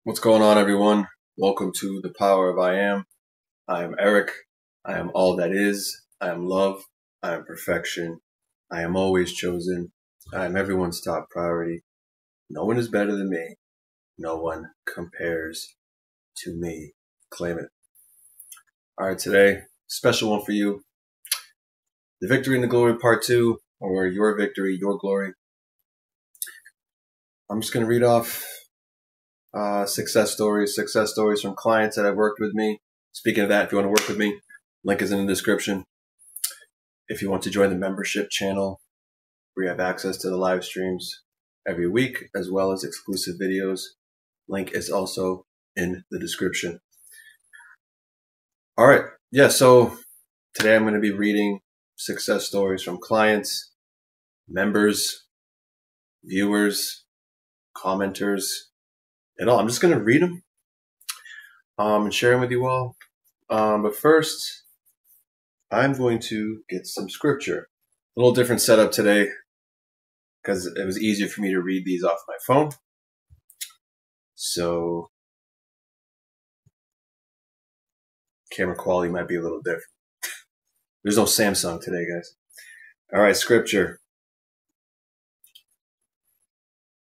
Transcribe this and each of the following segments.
What's going on, everyone? Welcome to the Power of I Am. I am Eric. I am all that is. I am love. I am perfection. I am always chosen. I am everyone's top priority. No one is better than me. No one compares to me. Claim it. All right, today, special one for you. The Victory and the Glory Part 2, or Your Victory, Your Glory. I'm just going to read off success stories from clients that have worked with me. Speaking of that, if you want to work with me, link is in the description. If you want to join the membership channel, where you have access to the live streams every week, as well as exclusive videos, link is also in the description. All right. Yeah, so today I'm going to be reading success stories from clients, members, viewers, commenters, and all. I'm just going to read them and share them with you all. But first, I'm going to get some scripture. A little different setup today because it was easier for me to read these off my phone. So camera quality might be a little different. There's no Samsung today, guys. All right, scripture.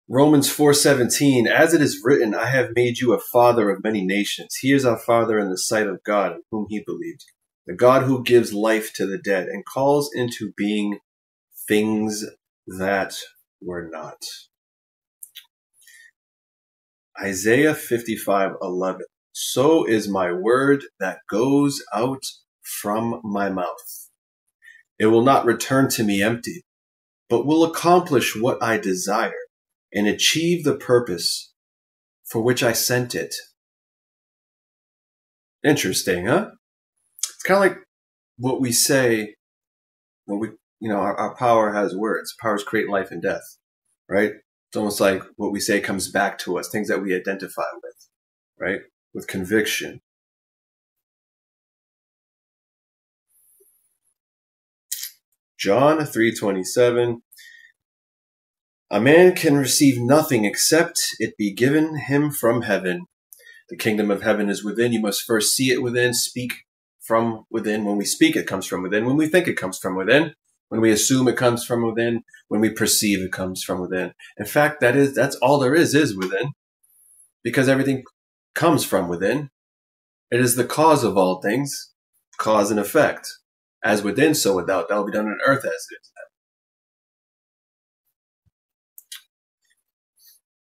Romans 4:17, as it is written, I have made you a father of many nations. He is our father in the sight of God, in whom he believed. The God who gives life to the dead and calls into being things that were not. Isaiah 55:11, so is my word that goes out from my mouth. It will not return to me empty, but will accomplish what I desire and achieve the purpose for which I sent it. Interesting, huh? It's kind of like what we say when we, our power has words. Powers create life and death, right? It's almost like what we say comes back to us, things that we identify with, right? With conviction. John 3:27. A man can receive nothing except it be given him from heaven. The kingdom of heaven is within. You must first see it within, speak from within. When we speak, it comes from within. When we think, it comes from within. When we assume, it comes from within. When we perceive, it comes from within. In fact, that's all there is within, because everything comes from within. It is the cause of all things, cause and effect. As within, so without. That will be done on earth as it is.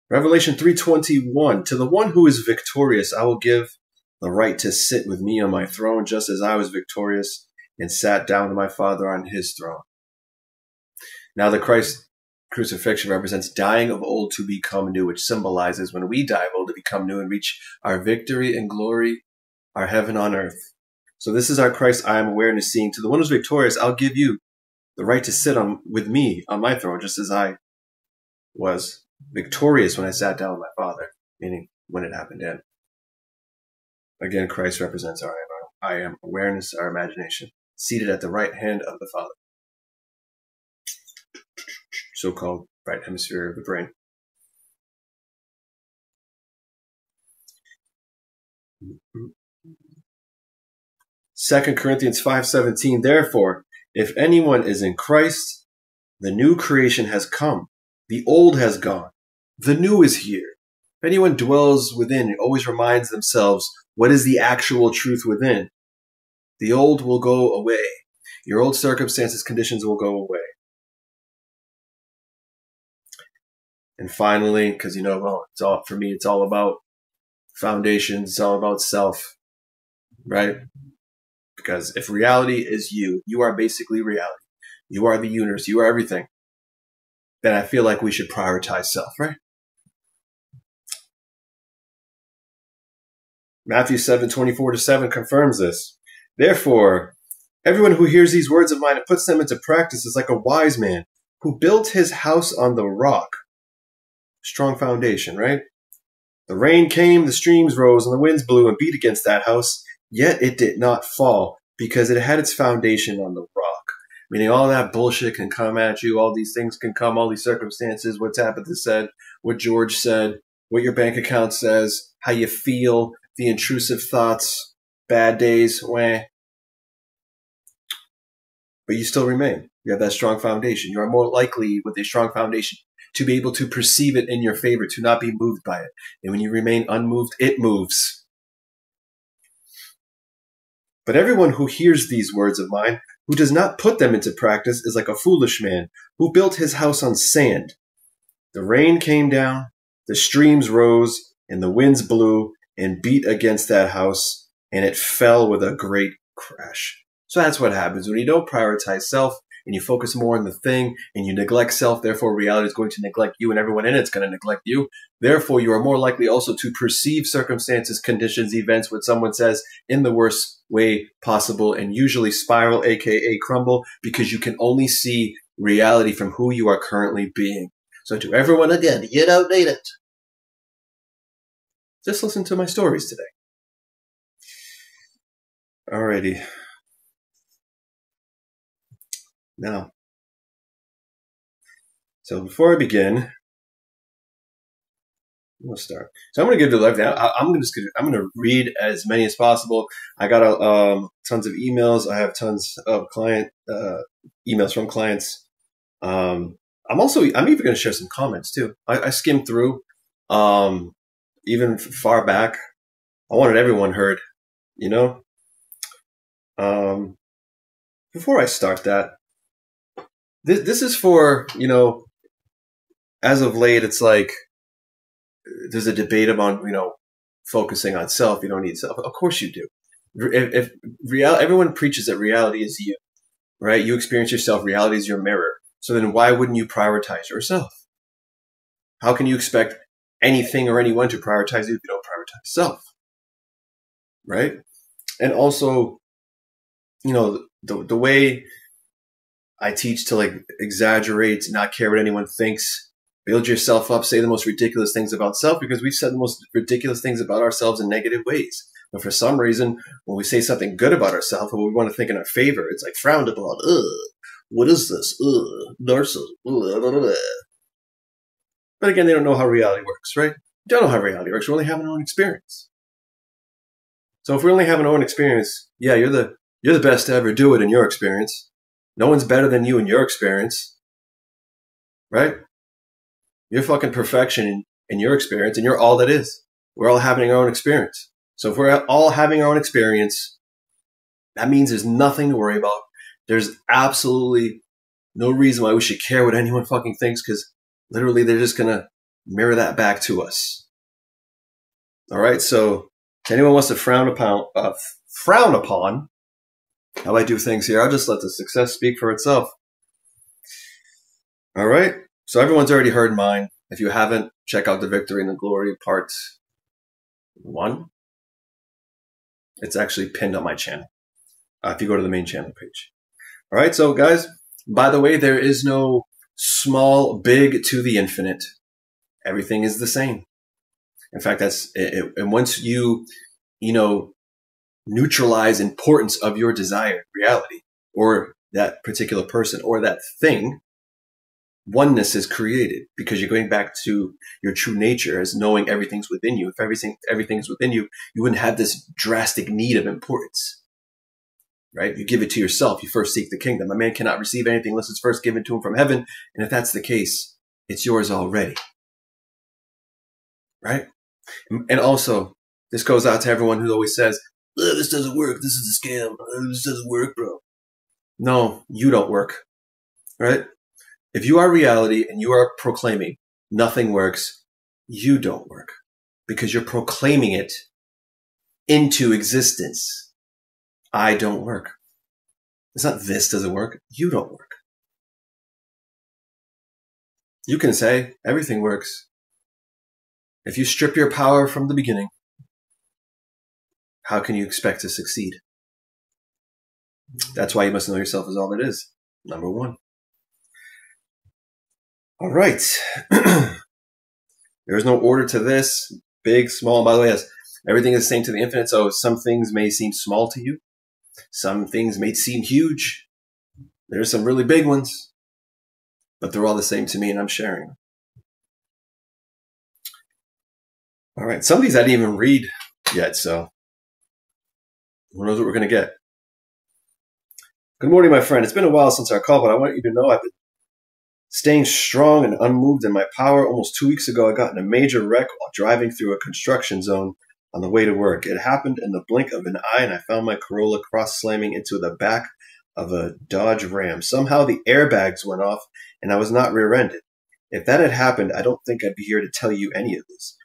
Revelation 3:21, to the one who is victorious, I will give the right to sit with me on my throne, just as I was victorious and sat down with my Father on his throne. Now the Christ crucifixion represents dying of old to become new, which symbolizes when we die of old to become new and reach our victory and glory, our heaven on earth. So this is our Christ I am awareness seeing. To the one who is victorious, I'll give you the right to sit with me on my throne, just as I was victorious when I sat down with my Father, meaning when it happened in. Again, Christ represents our I am awareness, our imagination, seated at the right hand of the Father. So-called right hemisphere of the brain. Second Corinthians 5:17, therefore, if anyone is in Christ, the new creation has come. The old has gone. The new is here. If anyone dwells within, it always reminds themselves what is the actual truth within. The old will go away. Your old circumstances, conditions will go away. And finally, because for me, it's all about foundations. It's all about self, right? Because if reality is you are basically reality. You are the universe. You are everything. Then I feel like we should prioritize self, right? Matthew 7:24-7 confirms this. Therefore, everyone who hears these words of mine and puts them into practice is like a wise man who built his house on the rock. Strong foundation, right? The rain came, the streams rose, and the winds blew and beat against that house, yet it did not fall because it had its foundation on the rock. Meaning all that bullshit can come at you, all these things can come, all these circumstances, what Tabitha said, what George said, what your bank account says, how you feel, the intrusive thoughts, bad days, wah. But you still remain. You have that strong foundation. You are more likely with a strong foundation to be able to perceive it in your favor, to not be moved by it. And when you remain unmoved, it moves. But everyone who hears these words of mine, who does not put them into practice, is like a foolish man who built his house on sand. The rain came down, the streams rose, and the winds blew and beat against that house, and it fell with a great crash. So that's what happens when you don't prioritize self and you focus more on the thing and you neglect self. Therefore, reality is going to neglect you and everyone in it is going to neglect you. Therefore, you are more likely also to perceive circumstances, conditions, events, what someone says in the worst way possible and usually spiral, aka crumble, because you can only see reality from who you are currently being. So to everyone, again, you don't need it. Just listen to my stories today. Alrighty. Now, so before I begin, we'll start. So I'm going to give the life now. I'm going to read as many as possible. I got tons of emails. I have tons of client emails from clients. I'm even going to share some comments too. I skimmed through, even far back. I wanted everyone heard, you know. Before I start that, this is for, you know, as of late, it's like there's a debate about, you know, focusing on self. You don't need self. Of course you do. If everyone preaches that reality is you, right? You experience yourself. Reality is your mirror. So then why wouldn't you prioritize yourself? How can you expect anything or anyone to prioritize you if you don't prioritize self? Right? And also, you know, the way I teach to like exaggerate, not care what anyone thinks, build yourself up, say the most ridiculous things about self, because we've said the most ridiculous things about ourselves in negative ways. But for some reason, when we say something good about ourselves, or we want to think in our favor, it's like frowned upon. What is this? Narcissism. But again, they don't know how reality works, right? You don't know how reality works. We only have our own experience. So if we only have our own experience, yeah, you're the best to ever do it in your experience. No one's better than you in your experience, right? You're fucking perfection in your experience, and you're all that is. We're all having our own experience. So if we're all having our own experience, that means there's nothing to worry about. There's absolutely no reason why we should care what anyone fucking thinks, because literally they're just going to mirror that back to us. All right, so if anyone wants to frown upon how I do things here, I'll just let the success speak for itself. All right. So everyone's already heard mine. If you haven't, check out the Victory and the Glory Part 1. It's actually pinned on my channel. If you go to the main channel page. All right. So guys, by the way, there is no small, big to the infinite. Everything is the same. In fact, that's it. And once you know, neutralize importance of your desired reality or that particular person or that thing, oneness is created because you're going back to your true nature as knowing everything's within you. If everything is within you, you wouldn't have this drastic need of importance, right? You give it to yourself. You first seek the kingdom. A man cannot receive anything unless it's first given to him from heaven. And if that's the case, it's yours already, right? And also, this goes out to everyone who always says, this doesn't work. This is a scam. This doesn't work, bro. No, you don't work, right? If you are reality and you are proclaiming nothing works, you don't work because you're proclaiming it into existence. I don't work. It's not this doesn't work. You don't work. You can say everything works. If you strip your power from the beginning, how can you expect to succeed? That's why you must know yourself as all that is. Number one. All right. There's no order to this. Big, small. By the way, yes, everything is the same to the infinite. So some things may seem small to you. Some things may seem huge. There's some really big ones. But they're all the same to me, and I'm sharing them. All right. Some of these I didn't even read yet, so who knows what we're going to get. Good morning, my friend. It's been a while since our call, but I want you to know I've been staying strong and unmoved in my power. Almost 2 weeks ago, I got in a major wreck while driving through a construction zone on the way to work. It happened in the blink of an eye, and I found my Corolla cross-slamming into the back of a Dodge Ram. Somehow the airbags went off, and I was not rear-ended. If that had happened, I don't think I'd be here to tell you any of this.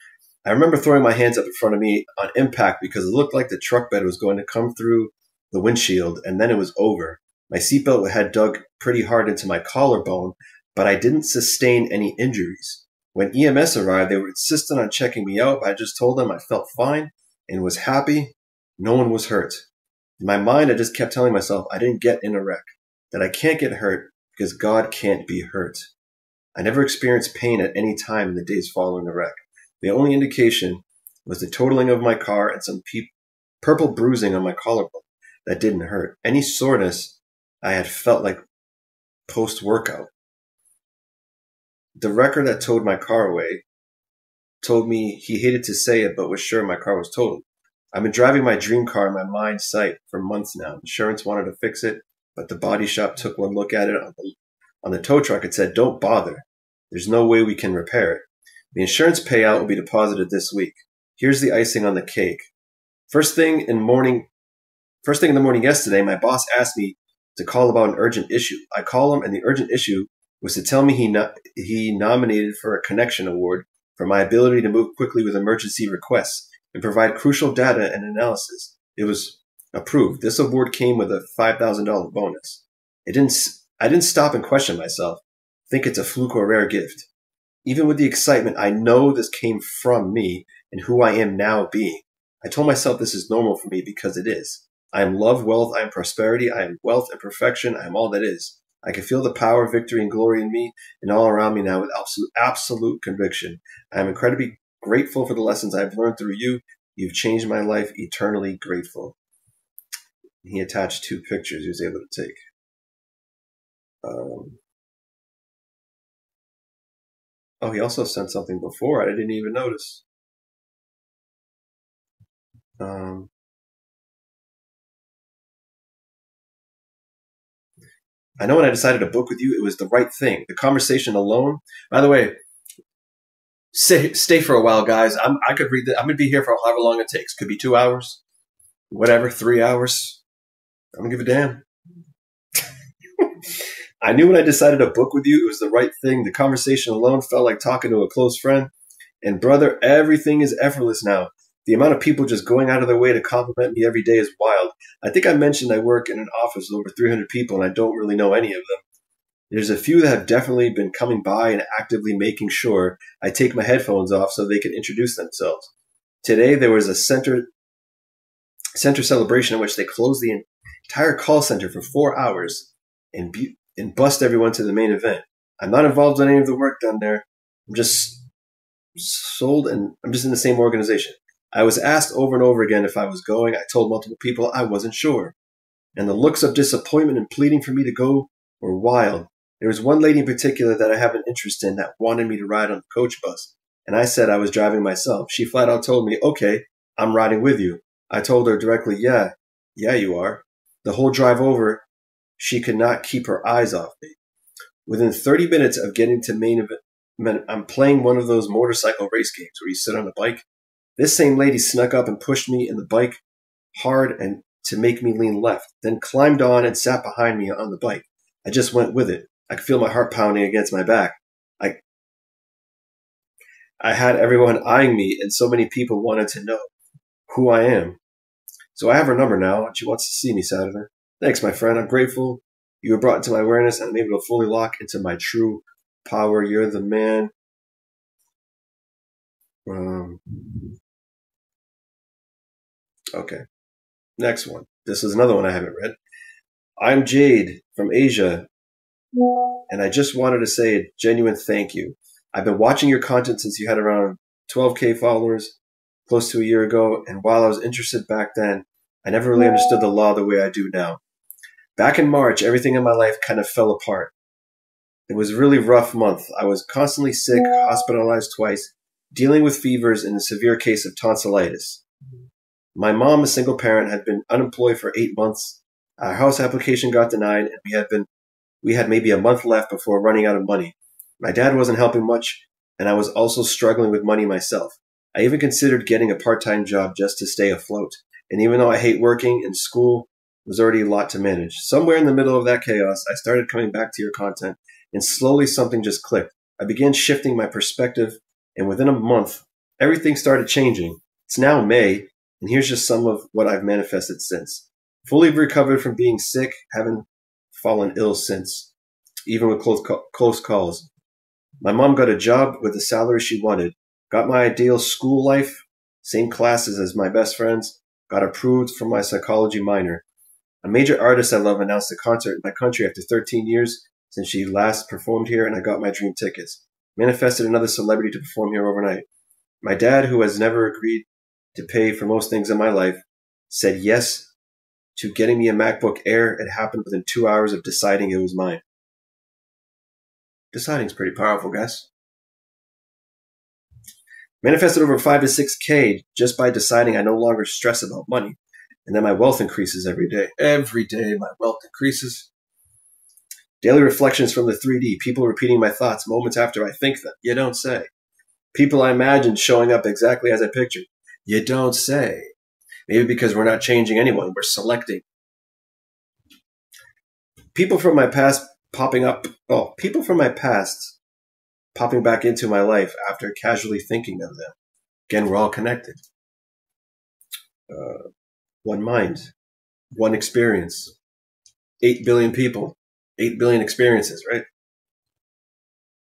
I remember throwing my hands up in front of me on impact because it looked like the truck bed was going to come through the windshield, and then it was over. My seatbelt had dug pretty hard into my collarbone, but I didn't sustain any injuries. When EMS arrived, they were insistent on checking me out, but I just told them I felt fine and was happy. No one was hurt. In my mind, I just kept telling myself I didn't get in a wreck, that I can't get hurt because God can't be hurt. I never experienced pain at any time in the days following the wreck. The only indication was the totaling of my car and some purple bruising on my collarbone that didn't hurt. Any soreness I had felt like post-workout. The wrecker that towed my car away told me he hated to say it, but was sure my car was totaled. I've been driving my dream car in my mind's sight for months now. Insurance wanted to fix it, but the body shop took one look at it on the tow truck and said, "Don't bother. There's no way we can repair it." The insurance payout will be deposited this week. Here's the icing on the cake. First thing in the morning yesterday, my boss asked me to call about an urgent issue. I called him, and the urgent issue was to tell me he nominated for a connection award for my ability to move quickly with emergency requests and provide crucial data and analysis. It was approved. This award came with a $5,000 bonus. I didn't stop and question myself, think it's a fluke or rare gift. Even with the excitement, I know this came from me and who I am now being. I told myself this is normal for me because it is. I am love, wealth, I am prosperity, I am wealth and perfection, I am all that is. I can feel the power, victory, and glory in me and all around me now with absolute conviction. I am incredibly grateful for the lessons I've learned through you. You've changed my life, eternally grateful. He attached 2 pictures he was able to take. He also sent something before. I didn't even notice. I know when I decided to book with you, it was the right thing. The conversation alone. By the way, stay for a while, guys. I could read that. I'm gonna be here for however long it takes. Could be 2 hours, whatever, 3 hours. I don't give a damn. I knew when I decided to book with you, it was the right thing. The conversation alone felt like talking to a close friend. And brother, everything is effortless now. The amount of people just going out of their way to compliment me every day is wild. I think I mentioned I work in an office with over 300 people, and I don't really know any of them. There's a few that have definitely been coming by and actively making sure I take my headphones off so they can introduce themselves. Today, there was a center celebration in which they closed the entire call center for 4 hours and bust everyone to the main event. I'm not involved in any of the work done there. I'm just sold, and I'm just in the same organization. I was asked over and over again if I was going. I told multiple people I wasn't sure. And the looks of disappointment and pleading for me to go were wild. There was one lady in particular that I have an interest in that wanted me to ride on the coach bus. And I said I was driving myself. She flat out told me, "Okay, I'm riding with you." I told her directly, yeah, you are. The whole drive over, she could not keep her eyes off me. Within 30 minutes of getting to main event, I'm playing one of those motorcycle race games where you sit on a bike. This same lady snuck up and pushed me in the bike hard and to make me lean left, then climbed on and sat behind me on the bike. I just went with it. I could feel my heart pounding against my back. I had everyone eyeing me, and so many people wanted to know who I am. So I have her number now, and she wants to see me Saturday. Thanks, my friend. I'm grateful you were brought into my awareness, and I'm able to fully lock into my true power. You're the man. Okay. Next one. This is another one I haven't read. I'm Jade from Asia, and I just wanted to say a genuine thank you. I've been watching your content since you had around 12K followers close to a year ago, and while I was interested back then, I never really understood the law the way I do now. Back in March, everything in my life kind of fell apart. It was a really rough month. I was constantly sick, hospitalized twice, dealing with fevers and a severe case of tonsillitis. My mom, a single parent, had been unemployed for 8 months. Our house application got denied, and we had maybe a month left before running out of money. My dad wasn't helping much, and I was also struggling with money myself. I even considered getting a part-time job just to stay afloat. And even though I hate working and school was already a lot to manage, somewhere in the middle of that chaos, I started coming back to your content, and slowly something just clicked. I began shifting my perspective, and within a month, everything started changing. It's now May, and here's just some of what I've manifested since. Fully recovered from being sick, haven't fallen ill since, even with close calls. My mom got a job with the salary she wanted, got my ideal school life, same classes as my best friends, got approved for my psychology minor. A major artist I love announced a concert in my country after 13 years since she last performed here, and I got my dream tickets. Manifested another celebrity to perform here overnight. My dad, who has never agreed to pay for most things in my life, said yes to getting me a MacBook Air. It happened within 2 hours of deciding it was mine. Deciding's pretty powerful, guys. Manifested over 5 to 6K just by deciding I no longer stress about money. And then my wealth increases every day. Every day my wealth increases. Daily reflections from the 3D. People repeating my thoughts moments after I think them. You don't say. People I imagined showing up exactly as I pictured. You don't say. Maybe because we're not changing anyone. We're selecting. People from my past popping back into my life after casually thinking of them. Again, we're all connected. One mind, one experience. 8 billion people, 8 billion experiences, right?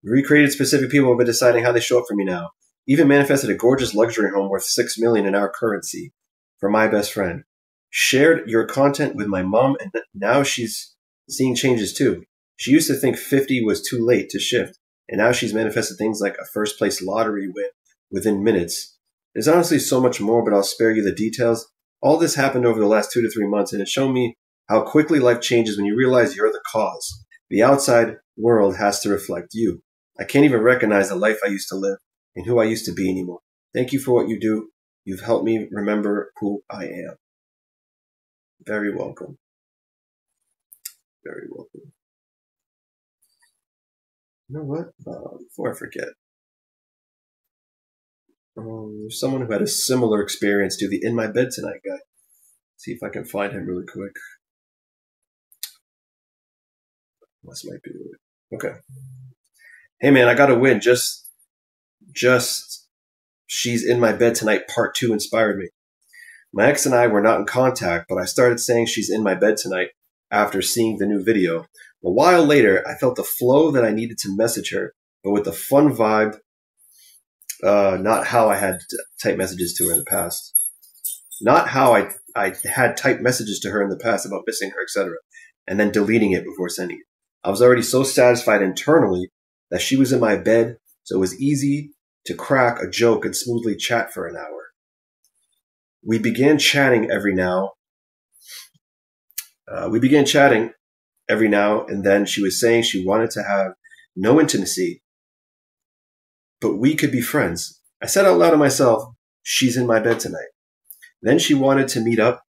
Recreated specific people have been deciding how they show up for me now. Even manifested a gorgeous luxury home worth $6 million in our currency for my best friend. Shared your content with my mom, and now she's seeing changes too. She used to think 50 was too late to shift, and now she's manifested things like a first place lottery win within minutes. There's honestly so much more, but I'll spare you the details. All this happened over the last 2 to 3 months, and it's shown me how quickly life changes when you realize you're the cause. The outside world has to reflect you. I can't even recognize the life I used to live and who I used to be anymore. Thank you for what you do. You've helped me remember who I am. Very welcome. Very welcome. You know what? Before I forget, there's someone who had a similar experience to the In My Bed Tonight guy. See if I can find him really quick. This might be it. Okay. Hey man, I got a win. Just She's in My Bed Tonight Part 2 inspired me. My ex and I were not in contact, but I started saying she's in my bed tonight after seeing the new video. A while later, I felt the flow that I needed to message her, but with the fun vibe, not how I had typed messages to her in the past. Not how I had typed messages to her in the past about missing her, etc., and then deleting it before sending it. I was already so satisfied internally that she was in my bed, so it was easy to crack a joke and smoothly chat for an hour. We began chatting every now and then. She was saying she wanted to have no intimacy, but we could be friends. I said out loud to myself, she's in my bed tonight. Then she wanted to meet up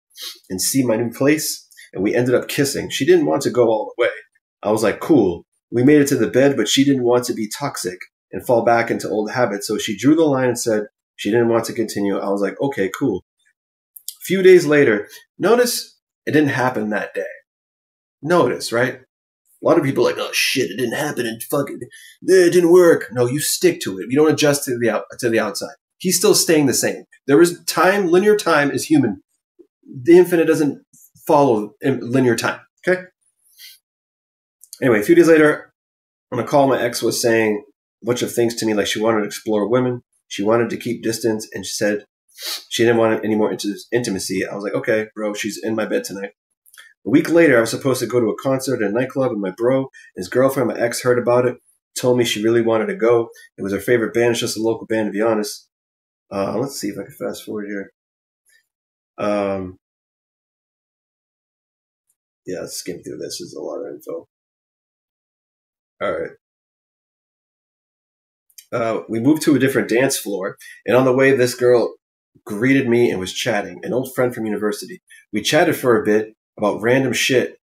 and see my new place, and we ended up kissing. She didn't want to go all the way. I was like, cool. We made it to the bed, but she didn't want to be toxic and fall back into old habits, so she drew the line and said she didn't want to continue. I was like, okay, cool. A few days later, notice it didn't happen that day. Notice, right? A lot of people are like, oh shit, it didn't happen and fucking it didn't work. No, you stick to it. You don't adjust to the outside. He's still staying the same. There is time. Linear time is human. The infinite doesn't follow linear time. Okay. Anyway, a few days later, on a call, my ex was saying a bunch of things to me, like she wanted to explore women, she wanted to keep distance, and she said she didn't want any more intimacy. I was like, okay, bro, she's in my bed tonight. A week later, I was supposed to go to a concert at a nightclub, and my bro, his girlfriend, my ex, heard about it, told me she really wanted to go. It was her favorite band. It's just a local band, to be honest. Let's see if I can fast forward here. Yeah, let's skim through this. There's a lot of info. All right. We moved to a different dance floor, and on the way, this girl greeted me and was chatting, an old friend from university. We chatted for a bit about random shit,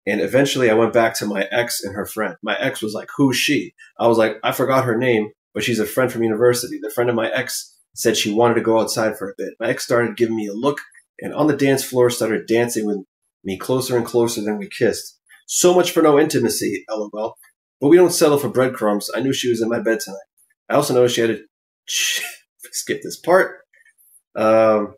and eventually I went back to my ex and her friend. My ex was like, who's she? I was like, I forgot her name, but she's a friend from university. The friend of my ex said she wanted to go outside for a bit. My ex started giving me a look, and on the dance floor started dancing with me closer and closer than we kissed. So much for no intimacy, LOL. But we don't settle for breadcrumbs. I knew she was in my bed tonight. I also noticed she had to skip this part. Long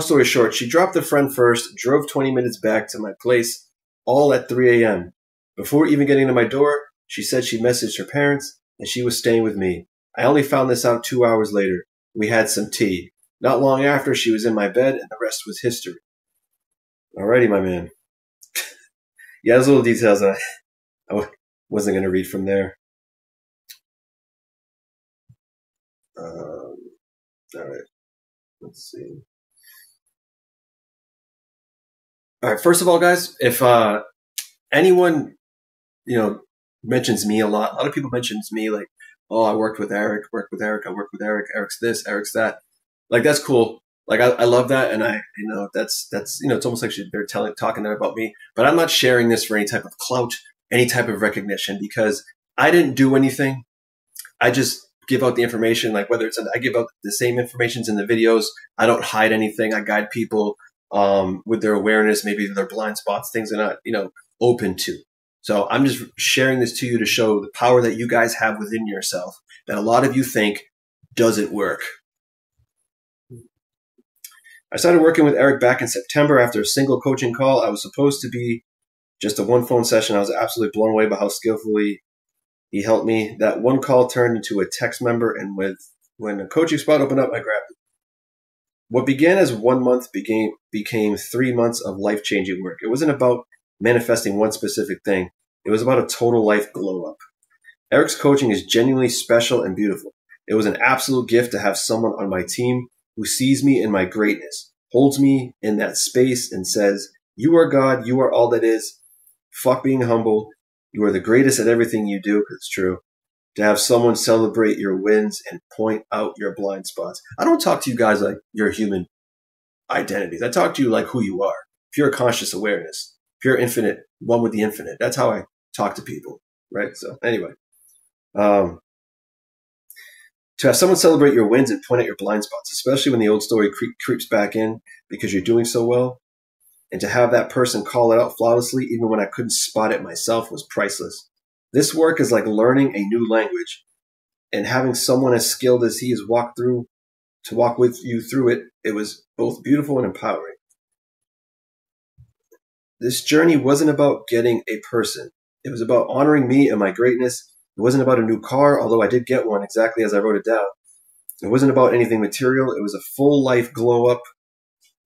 story short, she dropped a friend first, drove 20 minutes back to my place, all at 3 a.m. Before even getting to my door, she said she messaged her parents and she was staying with me. I only found this out 2 hours later. We had some tea. Not long after, she was in my bed and the rest was history. Alrighty, my man. Yeah, those little details I wasn't going to read from there. All right. Let's see. All right. First of all, guys, if anyone, mentions me a lot of people mentions me like, oh, I worked with Eric, Eric's this, Eric's that. Like, that's cool. Like, I love that. And that's, it's almost like they're talking about me, but I'm not sharing this for any type of clout, any type of recognition, because I didn't do anything. I just give out the information, like whether I give out the same informations in the videos. I don't hide anything. I guide people with their awareness, maybe their blind spots, things they're not, open to. So I'm just sharing this to you to show the power that you guys have within yourself that a lot of you think doesn't work. I started working with Eric back in September after a single coaching call. I was supposed to be just a one phone session. I was absolutely blown away by how skillfully he helped me. That one call turned into a text member, and when a coaching spot opened up, I grabbed it. What began as 1 month became 3 months of life-changing work. It wasn't about manifesting one specific thing. It was about a total life glow-up. Eric's coaching is genuinely special and beautiful. It was an absolute gift to have someone on my team who sees me in my greatness, holds me in that space and says, you are God, you are all that is. Fuck being humble. You are the greatest at everything you do, because it's true. To have someone celebrate your wins and point out your blind spots. I don't talk to you guys like your human identities. I talk to you like who you are. Pure conscious awareness. Pure infinite, one with the infinite. That's how I talk to people, right? So anyway, to have someone celebrate your wins and point out your blind spots, especially when the old story creeps back in because you're doing so well, and to have that person call it out flawlessly, even when I couldn't spot it myself, was priceless. This work is like learning a new language, and having someone as skilled as he has walk with you through it, it was both beautiful and empowering. This journey wasn't about getting a person. It was about honoring me and my greatness. It wasn't about a new car, although I did get one exactly as I wrote it down. It wasn't about anything material. It was a full life glow up,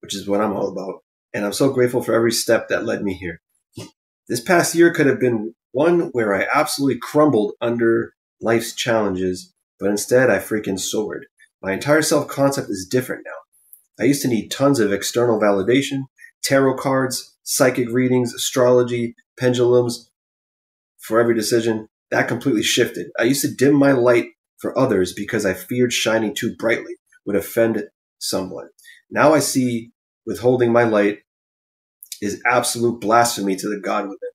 which is what I'm all about. And I'm so grateful for every step that led me here. This past year could have been one where I absolutely crumbled under life's challenges, but instead I freaking soared. My entire self-concept is different now. I used to need tons of external validation, tarot cards, psychic readings, astrology, pendulums for every decision. That completely shifted. I used to dim my light for others because I feared shining too brightly would offend someone. Now I see withholding my light is absolute blasphemy to the God within.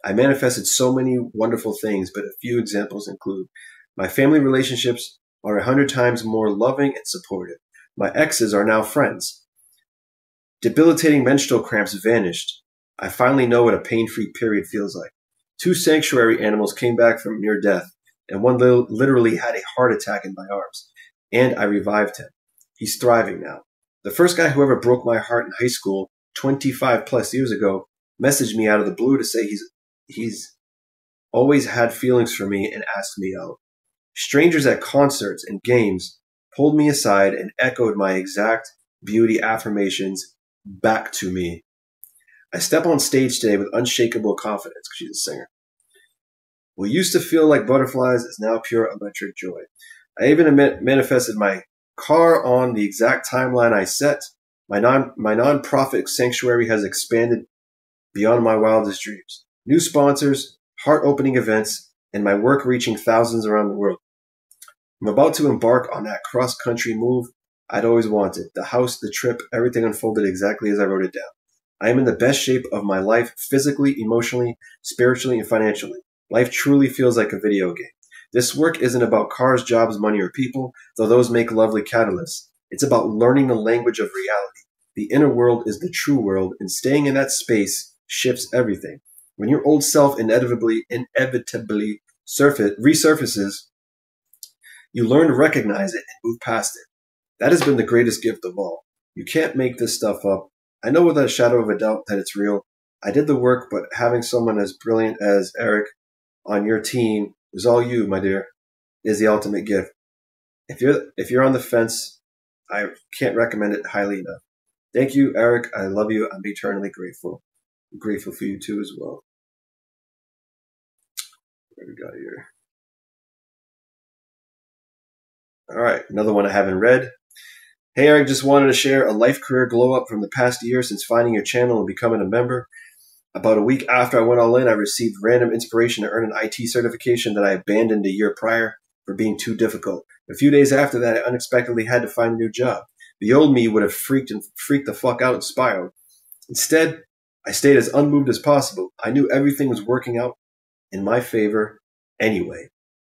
I manifested so many wonderful things, but a few examples include my family relationships are 100 times more loving and supportive. My exes are now friends. Debilitating menstrual cramps vanished. I finally know what a pain-free period feels like. 2 sanctuary animals came back from near death, and one literally had a heart attack in my arms, and I revived him. He's thriving now. The first guy who ever broke my heart in high school, 25 plus years ago, messaged me out of the blue to say he's always had feelings for me and asked me out. Strangers at concerts and games pulled me aside and echoed my exact beauty affirmations back to me. I step on stage today with unshakable confidence, because she's a singer. What used to feel like butterflies is now pure electric joy. I even manifested my car on the exact timeline I set. My non-profit sanctuary has expanded beyond my wildest dreams. New sponsors, heart-opening events, and my work reaching thousands around the world. I'm about to embark on that cross-country move I'd always wanted. The house, the trip, everything unfolded exactly as I wrote it down. I am in the best shape of my life, physically, emotionally, spiritually, and financially. Life truly feels like a video game. This work isn't about cars, jobs, money, or people, though those make lovely catalysts. It's about learning the language of reality. The inner world is the true world, and staying in that space shifts everything. When your old self inevitably resurfaces, you learn to recognize it and move past it. That has been the greatest gift of all. You can't make this stuff up. I know without a shadow of a doubt that it's real. I did the work, but having someone as brilliant as Eric on your team is all you, my dear, is the ultimate gift. If you're on the fence, I can't recommend it highly enough. Thank you, Eric. I love you. I'm eternally grateful. I'm grateful for you too as well. What do we got here? All right, another one I haven't read. Hey, Eric, just wanted to share a life career glow up from the past year since finding your channel and becoming a member. About a week after I went all in, I received random inspiration to earn an IT certification that I abandoned a year prior for being too difficult. A few days after that, I unexpectedly had to find a new job. The old me would have freaked the fuck out and spiraled. Instead, I stayed as unmoved as possible. I knew everything was working out in my favor anyway.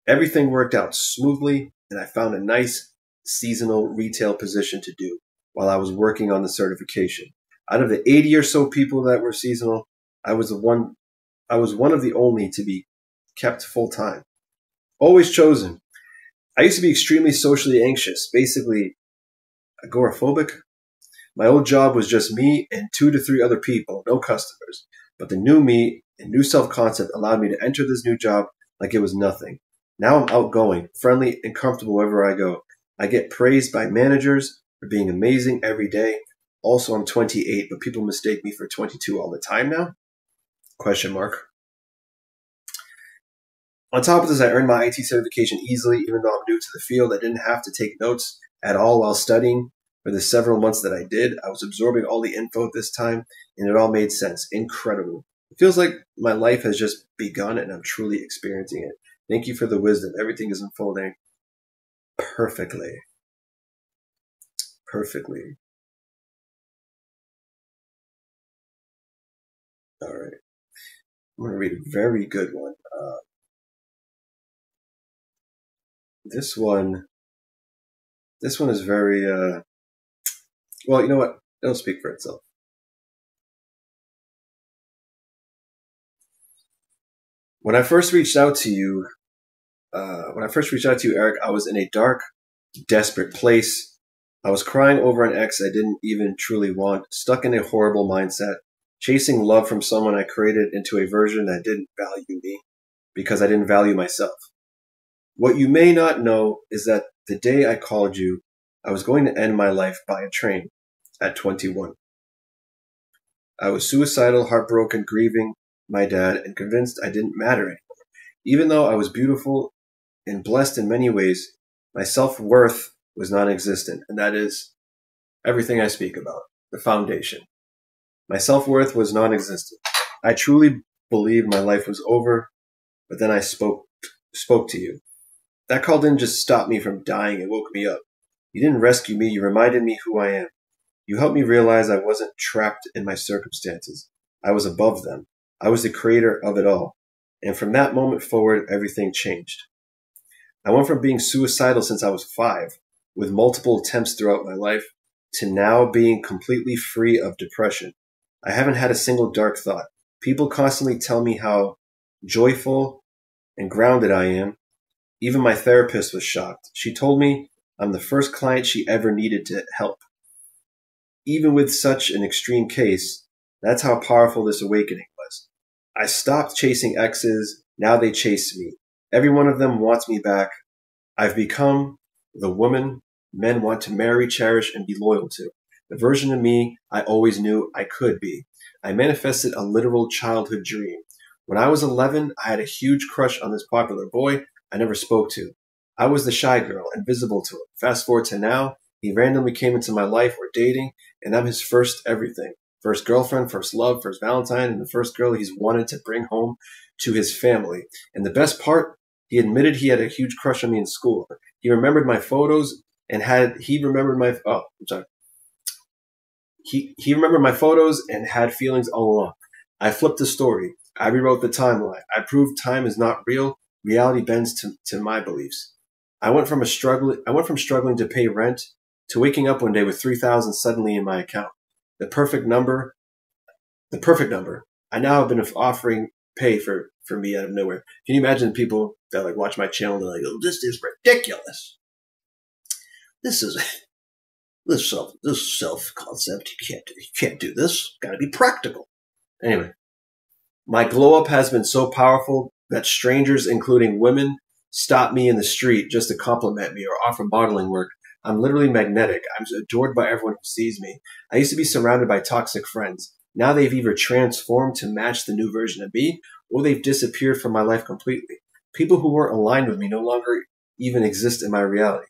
Everything worked out smoothly, and I found a nice seasonal retail position to do while I was working on the certification. Out of the 80 or so people that were seasonal, I was one of the only to be kept full time. Always chosen. I used to be extremely socially anxious, basically agoraphobic. My old job was just me and 2 to 3 other people, no customers. But the new me and new self-concept allowed me to enter this new job like it was nothing. Now I'm outgoing, friendly, and comfortable wherever I go. I get praised by managers for being amazing every day. Also, I'm 28, but people mistake me for 22 all the time now? Question mark. On top of this, I earned my IT certification easily, even though I'm new to the field. I didn't have to take notes at all while studying. For the several months that I did, I was absorbing all the info this time, and it all made sense. Incredible. It feels like my life has just begun, and I'm truly experiencing it. Thank you for the wisdom. Everything is unfolding perfectly. Perfectly. All right. I'm going to read a very good one. This one is very, well, you know what? It'll speak for itself. When I first reached out to you, Eric, I was in a dark, desperate place. I was crying over an ex I didn't even truly want, stuck in a horrible mindset, chasing love from someone I created into a version that didn't value me because I didn't value myself. What you may not know is that the day I called you, I was going to end my life by a train at 21. I was suicidal, heartbroken, grieving my dad, and convinced I didn't matter anymore. Even though I was beautiful and blessed in many ways, my self-worth was non-existent, and that is everything I speak about, the foundation. My self-worth was non-existent. I truly believed my life was over, but then I spoke to you. That call didn't just stop me from dying, it woke me up. You didn't rescue me, you reminded me who I am. You helped me realize I wasn't trapped in my circumstances. I was above them. I was the creator of it all. And from that moment forward, everything changed. I went from being suicidal since I was 5, with multiple attempts throughout my life, to now being completely free of depression. I haven't had a single dark thought. People constantly tell me how joyful and grounded I am. Even my therapist was shocked. She told me I'm the first client she ever needed to help. Even with such an extreme case, that's how powerful this awakening was. I stopped chasing exes. Now they chase me. Every one of them wants me back. I've become the woman men want to marry, cherish, and be loyal to. The version of me I always knew I could be. I manifested a literal childhood dream. When I was 11, I had a huge crush on this popular boy I never spoke to. I was the shy girl, invisible to him. Fast forward to now, he randomly came into my life, we're dating, and I'm his first everything. First girlfriend, first love, first Valentine, and the first girl he's wanted to bring home to his family. And the best part, he admitted he had a huge crush on me in school. He remembered my photos and had feelings all along. I flipped the story. I rewrote the timeline. I proved time is not real. Reality bends to my beliefs. I went from struggling to pay rent to waking up one day with $3,000 suddenly in my account. The perfect number. I now have been offering pay for me out of nowhere. Can you imagine people that like watch my channel and they're like, oh, this is ridiculous. This self concept. You can't do this. Got to be practical. Anyway, my glow up has been so powerful that strangers, including women, stop me in the street just to compliment me or offer modeling work. I'm literally magnetic. I'm adored by everyone who sees me. I used to be surrounded by toxic friends. Now they've either transformed to match the new version of me, or they've disappeared from my life completely. People who weren't aligned with me no longer even exist in my reality.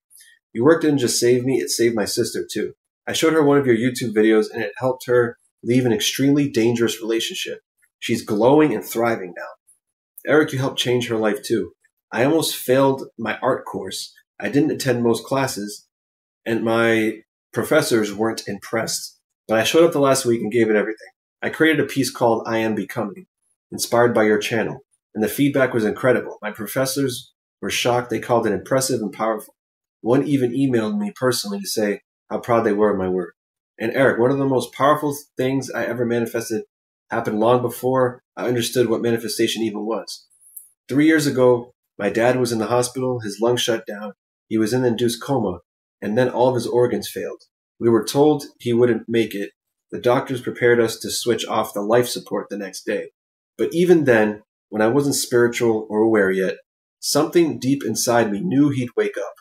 Your work didn't just save me, it saved my sister too. I showed her one of your YouTube videos and it helped her leave an extremely dangerous relationship. She's glowing and thriving now. Eric, you helped change her life too. I almost failed my art course. I didn't attend most classes, and my professors weren't impressed. But I showed up the last week and gave it everything. I created a piece called I Am Becoming, inspired by your channel, and the feedback was incredible. My professors were shocked. They called it impressive and powerful. One even emailed me personally to say how proud they were of my work. And Eric, one of the most powerful things I ever manifested happened long before I understood what manifestation even was. 3 years ago, my dad was in the hospital, his lungs shut down, he was in an induced coma, and then all of his organs failed. We were told he wouldn't make it. The doctors prepared us to switch off the life support the next day. But even then, when I wasn't spiritual or aware yet, something deep inside me knew he'd wake up.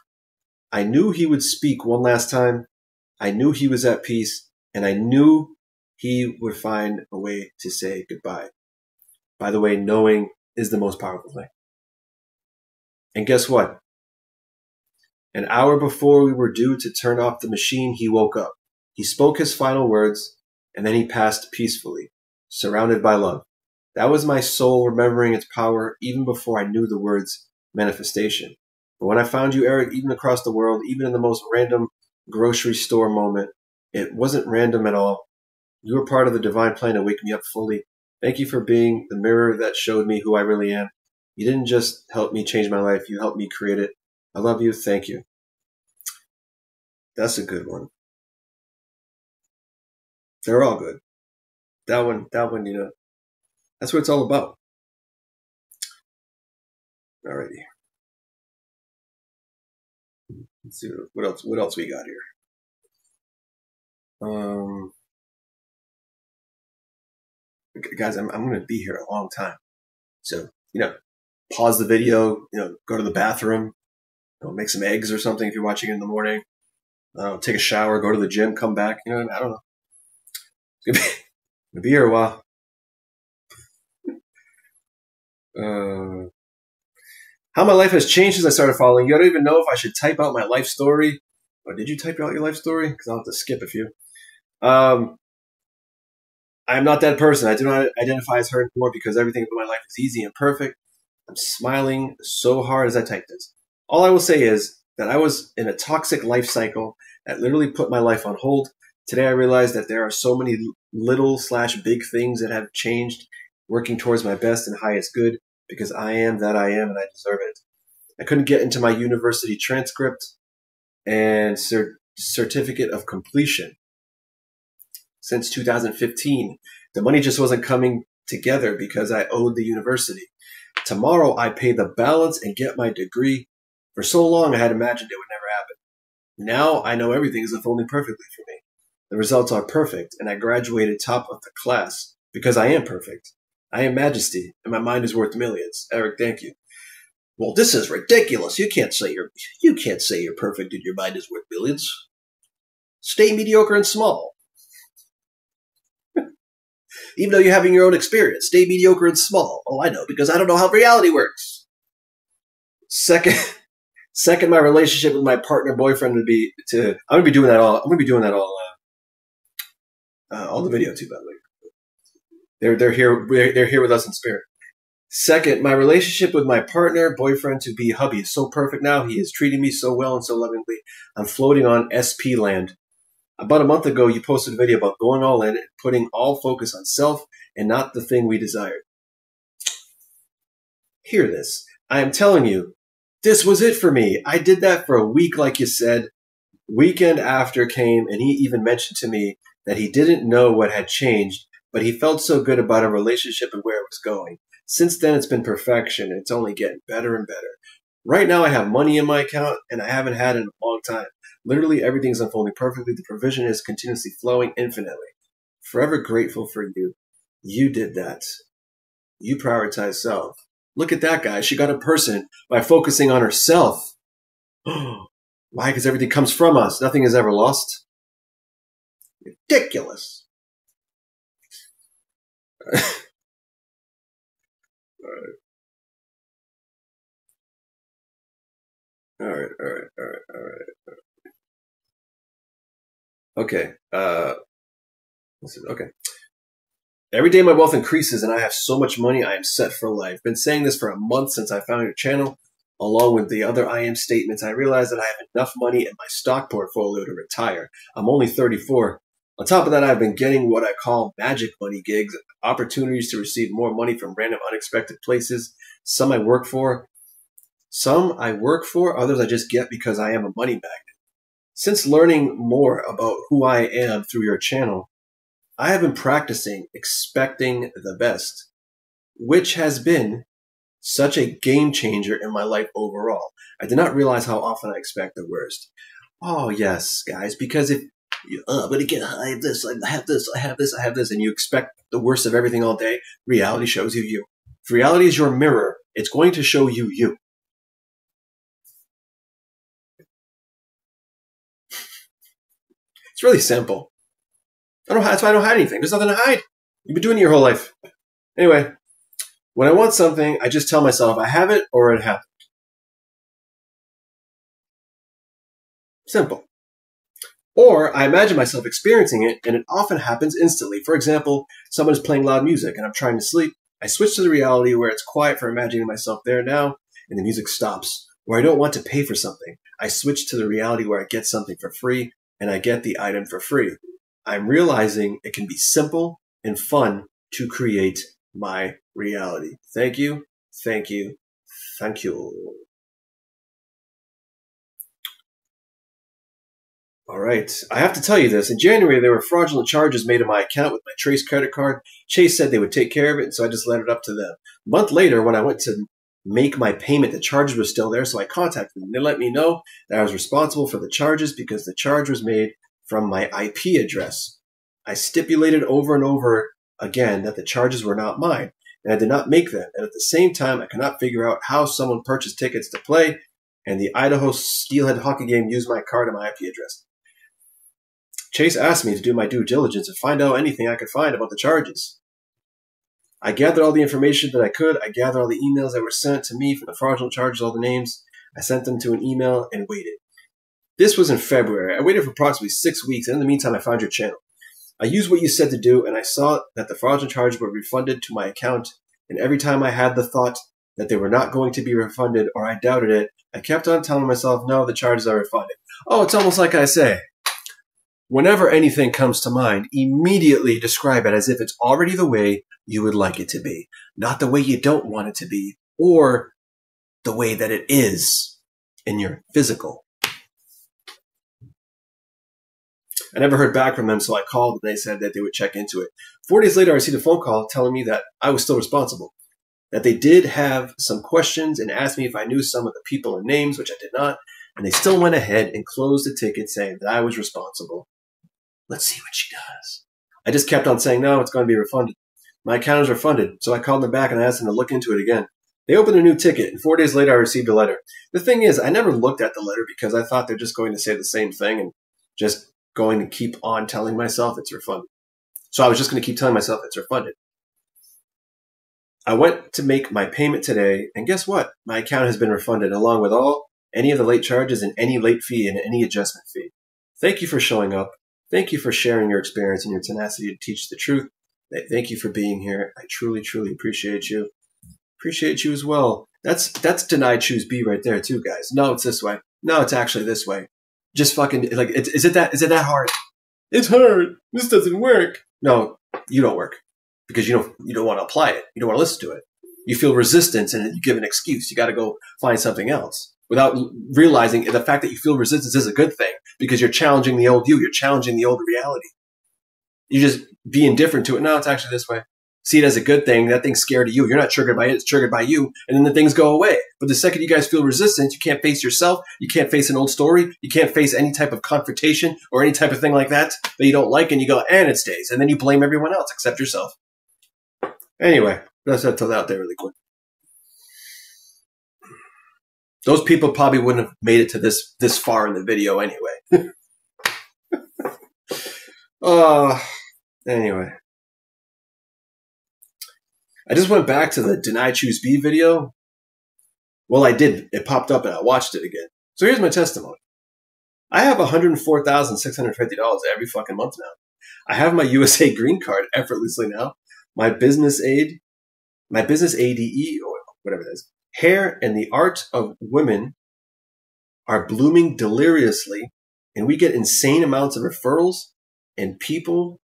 I knew he would speak one last time. I knew he was at peace, and I knew he would find a way to say goodbye. By the way, knowing is the most powerful thing. And guess what? An hour before we were due to turn off the machine, he woke up. He spoke his final words, and then he passed peacefully, surrounded by love. That was my soul remembering its power even before I knew the words manifestation. But when I found you, Eric, even across the world, even in the most random grocery store moment, it wasn't random at all. You were part of the divine plan to wake me up fully. Thank you for being the mirror that showed me who I really am. You didn't just help me change my life. You helped me create it. I love you. Thank you. That's a good one. They're all good. That one, that's what it's all about. Alrighty. Let's see what else we got here. Guys, I'm going to be here a long time. So, pause the video, go to the bathroom, make some eggs or something if you're watching it in the morning. Take a shower, go to the gym, come back. I don't know. It's going to be here a while. How my life has changed since I started following you. I don't even know if I should type out my life story. Or did you type out your life story? Because I'll have to skip a few. I am not that person. I do not identify as her anymore because everything about my life is easy and perfect. I'm smiling so hard as I type this. All I will say is that I was in a toxic life cycle that literally put my life on hold. Today I realized that there are so many little/big things that have changed, working towards my best and highest good because I am that I am and I deserve it. I couldn't get into my university transcript and certificate of completion since 2015. The money just wasn't coming together because I owed the university. Tomorrow I pay the balance and get my degree. For so long I had imagined it would never happen. Now I know everything is unfolding perfectly for me. The results are perfect and I graduated top of the class because I am perfect. I am majesty and my mind is worth millions. Eric, thank you. Well, this is ridiculous. You can't say you're perfect and your mind is worth millions. Stay mediocre and small. Even though you're having your own experience, stay mediocre and small. Oh, I know, because I don't know how reality works. Second, my relationship with my partner, boyfriend would be I'm going to be doing that all On the video too, by the way. They're here with us in spirit. Second, my relationship with my partner, boyfriend to be hubby is so perfect now. He is treating me so well and so lovingly. I'm floating on SP land. About a month ago, you posted a video about going all in and putting all focus on self and not the thing we desired. Hear this. I am telling you, this was it for me. I did that for a week, like you said. Weekend after came, and he even mentioned to me that he didn't know what had changed, but he felt so good about our relationship and where it was going. Since then, it's been perfection. It's only getting better and better. Right now, I have money in my account, and I haven't had it in a long time. Literally, everything's unfolding perfectly. The provision is continuously flowing infinitely. Forever grateful for you. You did that. You prioritize self. Look at that, guy. She got a person by focusing on herself. Why? Because everything comes from us. Nothing is ever lost. Ridiculous. All right. Okay. Okay. Every day my wealth increases and I have so much money, I am set for life. Been saying this for a month since I found your channel. Along with the other I am statements, I realize that I have enough money in my stock portfolio to retire. I'm only 34. On top of that, I've been getting what I call magic money gigs, opportunities to receive more money from random unexpected places. Some I work for, others I just get because I am a money magnet. Since learning more about who I am through your channel, I have been practicing expecting the best, which has been such a game changer in my life overall. I did not realize how often I expect the worst. Oh, yes, guys, because if I'm going to get I have this, I have this, I have this, I have this, and you expect the worst of everything all day, reality shows you you. If reality is your mirror, it's going to show you you. It's really simple. That's why I don't hide anything. There's nothing to hide. You've been doing it your whole life. Anyway, when I want something, I just tell myself I have it or it happened. Simple. Or I imagine myself experiencing it, and it often happens instantly. For example, someone is playing loud music, and I'm trying to sleep. I switch to the reality where it's quiet for imagining myself there now, and the music stops. Or I don't want to pay for something. I switch to the reality where I get something for free, and I get the item for free. I'm realizing it can be simple and fun to create my reality. Thank you, thank you, thank you. All right. I have to tell you this. In January, there were fraudulent charges made on my account with my Trace credit card. Chase said they would take care of it, and so I just let it up to them. A month later, when I went to make my payment, the charges were still there, so I contacted them. They let me know that I was responsible for the charges because the charge was made from my IP address. I stipulated over and over again that the charges were not mine, and I did not make them. And at the same time, I could not figure out how someone purchased tickets to play, and the Idaho Steelhead hockey game used my card and my IP address. Chase asked me to do my due diligence and find out anything I could find about the charges. I gathered all the information that I could. I gathered all the emails that were sent to me from the fraudulent charges, all the names. I sent them to an email and waited. This was in February. I waited for approximately 6 weeks, and in the meantime, I found your channel. I used what you said to do, and I saw that the fraudulent charges were refunded to my account, and every time I had the thought that they were not going to be refunded or I doubted it, I kept on telling myself, no, the charges are refunded. Oh, it's almost like I say, whenever anything comes to mind, immediately describe it as if it's already the way you would like it to be, not the way you don't want it to be, or the way that it is in your physical. I never heard back from them, so I called and they said that they would check into it. 4 days later, I received a phone call telling me that I was still responsible, that they did have some questions and asked me if I knew some of the people and names, which I did not, and they still went ahead and closed the ticket saying that I was responsible. Let's see what she does. I just kept on saying, no, it's going to be refunded. My account is refunded, so I called them back and I asked them to look into it again. They opened a new ticket, and 4 days later, I received a letter. The thing is, I never looked at the letter because I thought they're just going to say the same thing and just going to keep on telling myself it's refunded. So I was just going to keep telling myself it's refunded. I went to make my payment today, and guess what? My account has been refunded, along with any of the late charges and any late fee and any adjustment fee. Thank you for showing up. Thank you for sharing your experience and your tenacity to teach the truth. Thank you for being here. I truly, truly appreciate you. Appreciate you as well. That's deny choose B right there too, guys. No, it's this way. No, it's actually this way. Just fucking like, is it that hard? It's hard. This doesn't work. No, you don't work because you don't want to apply it. You don't want to listen to it. You feel resistance and you give an excuse. You got to go find something else without realizing the fact that you feel resistance is a good thing because you're challenging the old you. You're challenging the old reality. You just be indifferent to it. No, it's actually this way. See it as a good thing. That thing's scared of you. You're not triggered by it. It's triggered by you. And then the things go away. But the second you guys feel resistance, you can't face yourself. You can't face an old story. You can't face any type of confrontation or any type of thing like that you don't like. And you go, and it stays. And then you blame everyone else except yourself. Anyway, let's throw that out there really quick. Those people probably wouldn't have made it to this far in the video anyway. Anyway. I just went back to the Deny Choose B video. Well, I did. It popped up and I watched it again. So here's my testimony. I have $104,650 every fucking month now. I have my USA green card effortlessly now. My business ADE, or whatever it is, hair and the art of women are blooming deliriously, and we get insane amounts of referrals and people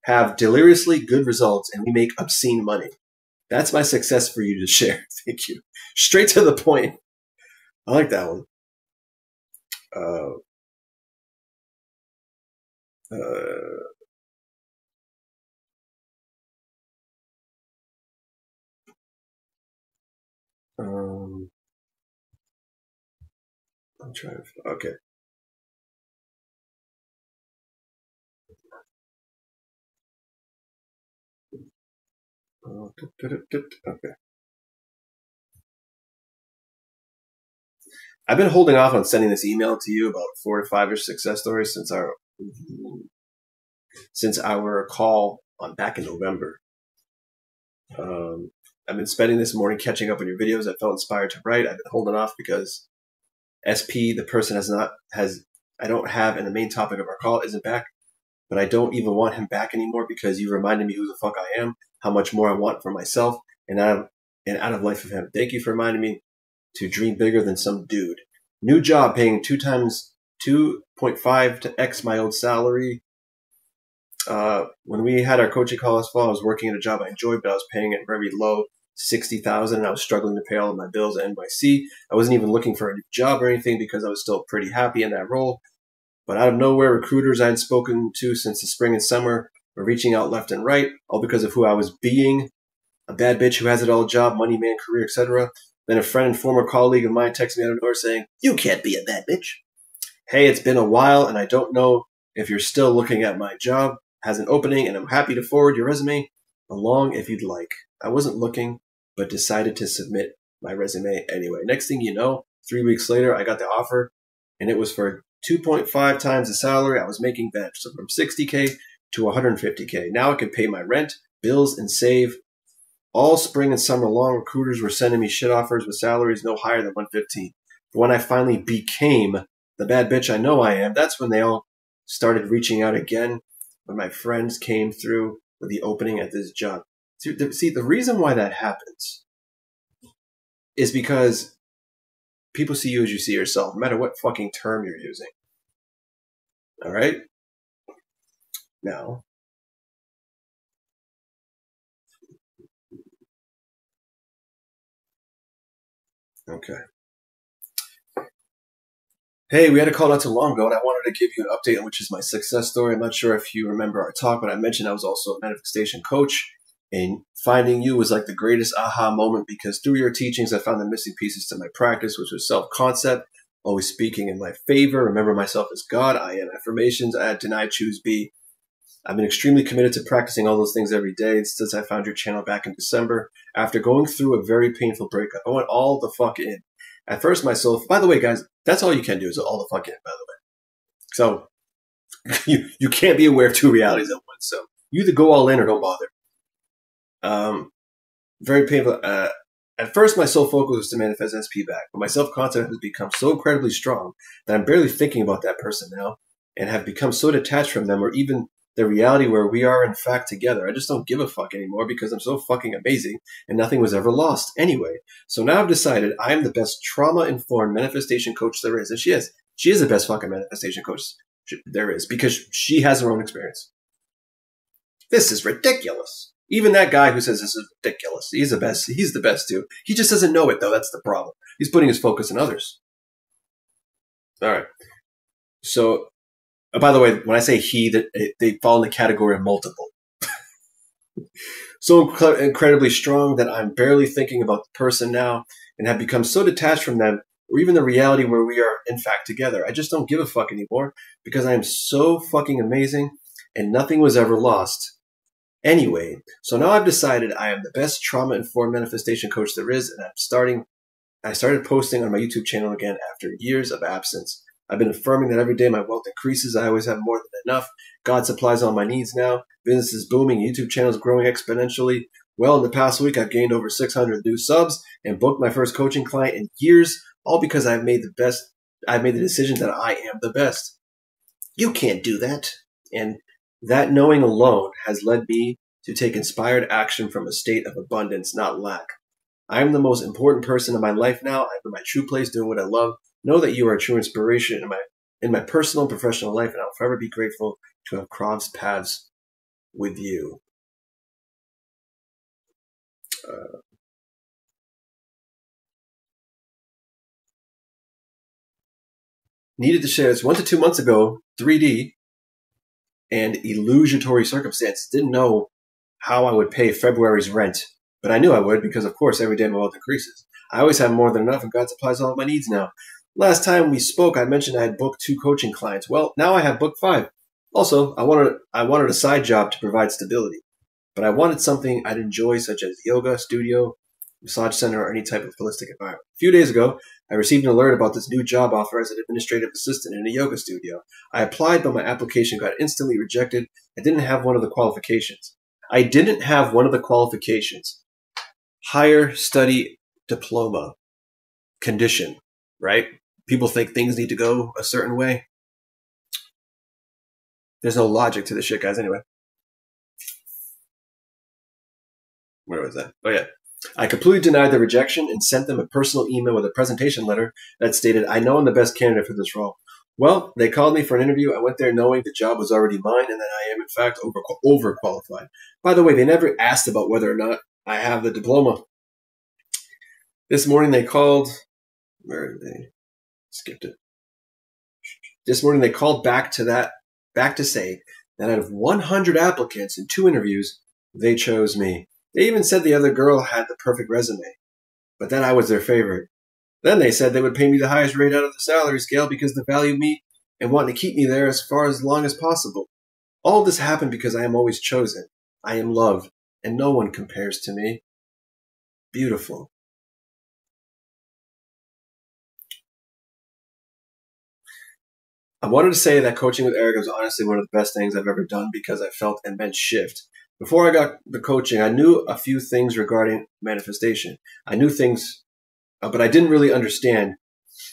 have deliriously good results, and we make obscene money. That's my success for you to share. Thank you. Straight to the point. I like that one. I'm trying to, okay. Okay. I've been holding off on sending this email to you about 4 to 5 success stories since our call on back in November. I've been spending this morning catching up on your videos. I felt inspired to write. I've been holding off because SP, the person I don't have, and the main topic of our call isn't back. But I don't even want him back anymore because you reminded me who the fuck I am, how much more I want for myself, and out of life of him. Thank you for reminding me to dream bigger than some dude. New job paying 2.5 to X my old salary. When we had our coaching call last fall, I was working at a job I enjoyed, but I was paying it very low, $60,000, and I was struggling to pay all of my bills at NYC. I wasn't even looking for a new job or anything because I was still pretty happy in that role. But out of nowhere, recruiters I had spoken to since the spring and summer were reaching out left and right, all because of who I was being, a bad bitch who has it all, job, money, man, career, etc. Then a friend and former colleague of mine texted me out of nowhere saying, "You can't be a bad bitch. Hey, it's been a while, and I don't know if you're still looking at my job. Has an opening, and I'm happy to forward your resume along if you'd like." I wasn't looking, but decided to submit my resume anyway. Next thing you know, 3 weeks later, I got the offer, and it was for 2.5 times the salary I was making then. So from 60K to 150K. Now I can pay my rent, bills, and save. All spring and summer long, recruiters were sending me shit offers with salaries no higher than 115. But when I finally became the bad bitch I know I am, that's when they all started reaching out again, when my friends came through with the opening at this job. See, the reason why that happens is because people see you as you see yourself, no matter what fucking term you're using. All right? Now, okay. Hey, we had a call not too long ago, and I wanted to give you an update on which is my success story. I'm not sure if you remember our talk, but I mentioned I was also a manifestation coach, and finding you was like the greatest aha moment because through your teachings, I found the missing pieces to my practice, which was self-concept, always speaking in my favor, remember myself as God, I am affirmations, I had deny, choose, be. I've been extremely committed to practicing all those things every day since I found your channel back in December. After going through a very painful breakup, I went all the fuck in. At first, my soul, by the way, guys, that's all you can do is all the fuck in, by the way. So you can't be aware of two realities at once. So you either go all in or don't bother. Very painful. At first, my sole focus was to manifest SP back, but my self-concept has become so incredibly strong that I'm barely thinking about that person now and have become so detached from them or even the reality where we are in fact together. I just don't give a fuck anymore because I'm so fucking amazing and nothing was ever lost anyway. So now I've decided I am the best trauma-informed manifestation coach there is. And she is. She is the best fucking manifestation coach there is because she has her own experience. This is ridiculous. Even that guy who says this is ridiculous, he's the best. He's the best too. He just doesn't know it though. That's the problem. He's putting his focus on others. All right. So, by the way, when I say he, they fall in the category of multiple. So incredibly strong that I'm barely thinking about the person now and have become so detached from them or even the reality where we are in fact together. I just don't give a fuck anymore because I am so fucking amazing and nothing was ever lost. Anyway, so now I've decided I am the best trauma-informed manifestation coach there is, and I started posting on my YouTube channel again after years of absence. I've been affirming that every day my wealth increases. I always have more than enough. God supplies all my needs now. Business is booming. YouTube channel is growing exponentially. Well, in the past week, I've gained over 600 new subs and booked my first coaching client in years, all because I've made the decision that I am the best. You can't do that. And that knowing alone has led me to take inspired action from a state of abundance, not lack. I am the most important person in my life now. I'm in my true place doing what I love. Know that you are a true inspiration in my personal and professional life, and I'll forever be grateful to have crossed paths with you. Needed to share this 1 to 2 months ago, 3D, and illusory circumstance. Didn't know how I would pay February's rent, but I knew I would because, of course, every day my wealth increases. I always have more than enough, and God supplies all of my needs now. Last time we spoke, I mentioned I had booked 2 coaching clients. Well, now I have booked 5. Also, I wanted a side job to provide stability, but I wanted something I'd enjoy, such as yoga, studio, massage center, or any type of holistic environment. A few days ago, I received an alert about this new job offer as an administrative assistant in a yoga studio. I applied, but my application got instantly rejected. I didn't have one of the qualifications. Higher study diploma condition, right? People think things need to go a certain way. There's no logic to this shit, guys, anyway. Where was that? Oh, yeah. I completely denied the rejection and sent them a personal email with a presentation letter that stated, I know I'm the best candidate for this role. Well, they called me for an interview. I went there knowing the job was already mine and that I am, in fact, overqualified. By the way, they never asked about whether or not I have the diploma. This morning they called. Where are they? Skipped it. This morning they called back to say that out of 100 applicants in 2 interviews, they chose me. They even said the other girl had the perfect resume, but that I was their favorite. Then they said they would pay me the highest rate out of the salary scale because they value me and want to keep me there as long as possible. All this happened because I am always chosen. I am loved, and no one compares to me. Beautiful. I wanted to say that coaching with Eric was honestly one of the best things I've ever done because I felt an immense shift. Before I got the coaching, I knew a few things regarding manifestation. I knew things, but I didn't really understand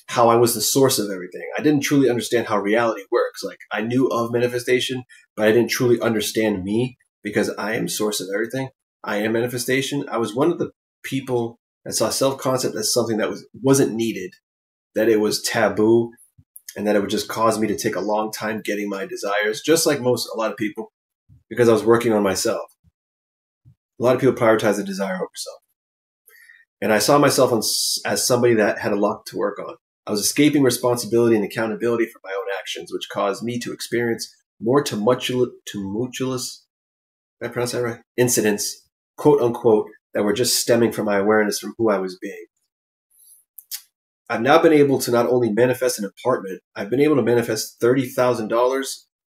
how I was the source of everything. I didn't truly understand how reality works. Like, I knew of manifestation, but I didn't truly understand me because I am source of everything. I am manifestation. I was one of the people that saw self-concept as something that wasn't needed, that it was taboo, and that it would just cause me to take a long time getting my desires, just like a lot of people, because I was working on myself. A lot of people prioritize the desire over self. And I saw myself as somebody that had a lot to work on. I was escaping responsibility and accountability for my own actions, which caused me to experience more tumultuous, did I pronounce that right? Incidents, quote unquote, that were just stemming from my awareness from who I was being. I've now been able to not only manifest an apartment, I've been able to manifest $30,000,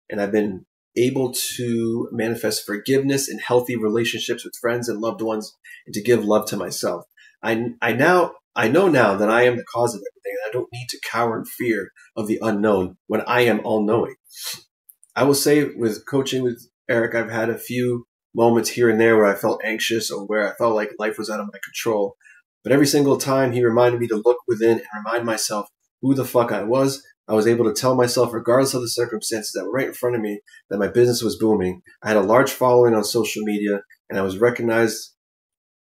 and I've been able to manifest forgiveness and healthy relationships with friends and loved ones, and to give love to myself. I know now that I am the cause of everything, and I don't need to cower in fear of the unknown when I am all-knowing. I will say with coaching with Eric, I've had a few moments here and there where I felt anxious or where I felt like life was out of my control. But every single time he reminded me to look within and remind myself who the fuck I was able to tell myself, regardless of the circumstances that were right in front of me, that my business was booming. I had a large following on social media, and I was recognized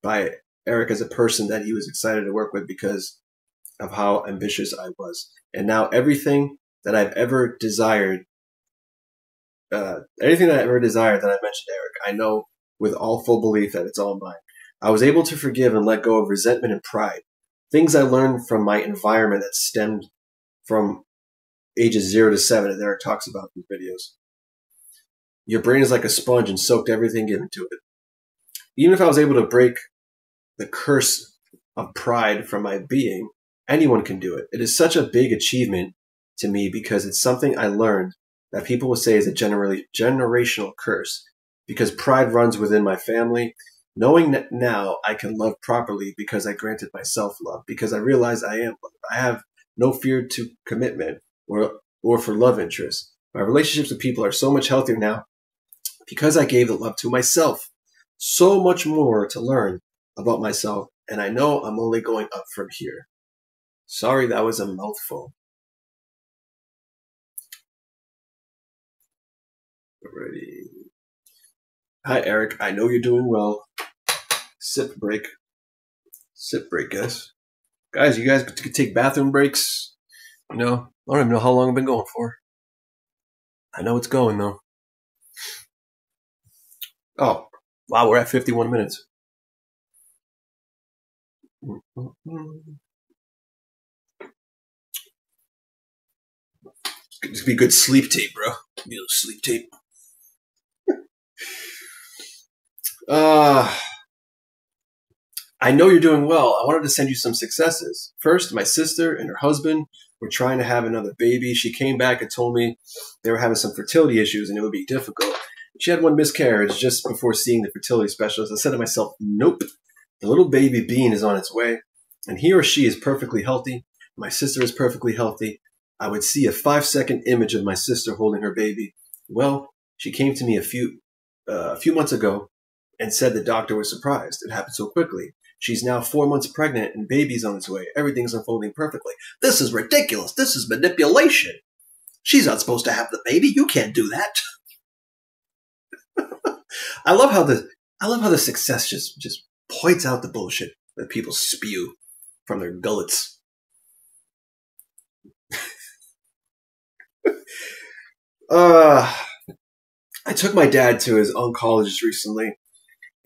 by Eric as a person that he was excited to work with because of how ambitious I was. And now everything that I've ever desired, that I mentioned to Eric, I know with all full belief that it's all mine. I was able to forgive and let go of resentment and pride, things I learned from my environment that stemmed from ages 0 to 7, as Eric talks about in these videos. Your brain is like a sponge and soaked everything into it. Even if I was able to break the curse of pride from my being, anyone can do it. It is such a big achievement to me because it's something I learned that people will say is a generational curse, because pride runs within my family. Knowing that now I can love properly because I granted myself love, because I realize I am loved. I have no fear to commitment or for love interest. My relationships with people are so much healthier now because I gave the love to myself. So much more to learn about myself, and I know I'm only going up from here. Sorry, that was a mouthful. Ready. Hi, Eric. I know you're doing well. Sip break. Sip break, guys. Guys, you guys could take bathroom breaks. You know, I don't even know how long I've been going for. I know it's going, though. Oh, wow, we're at 51 minutes. This could be good sleep tape, bro. Be a little sleep tape. I know you're doing well. I wanted to send you some successes. First, my sister and her husband were trying to have another baby. She came back and told me they were having some fertility issues and it would be difficult. She had one miscarriage just before seeing the fertility specialist. I said to myself, nope, the little baby being is on its way, and he or she is perfectly healthy. My sister is perfectly healthy. I would see a 5-second image of my sister holding her baby. Well, she came to me a few months ago and said the doctor was surprised. It happened so quickly. She's now 4 months pregnant and baby's on its way. Everything's unfolding perfectly. This is ridiculous. This is manipulation. She's not supposed to have the baby. You can't do that. I love how the success just points out the bullshit that people spew from their gullets. I took my dad to his oncologist recently,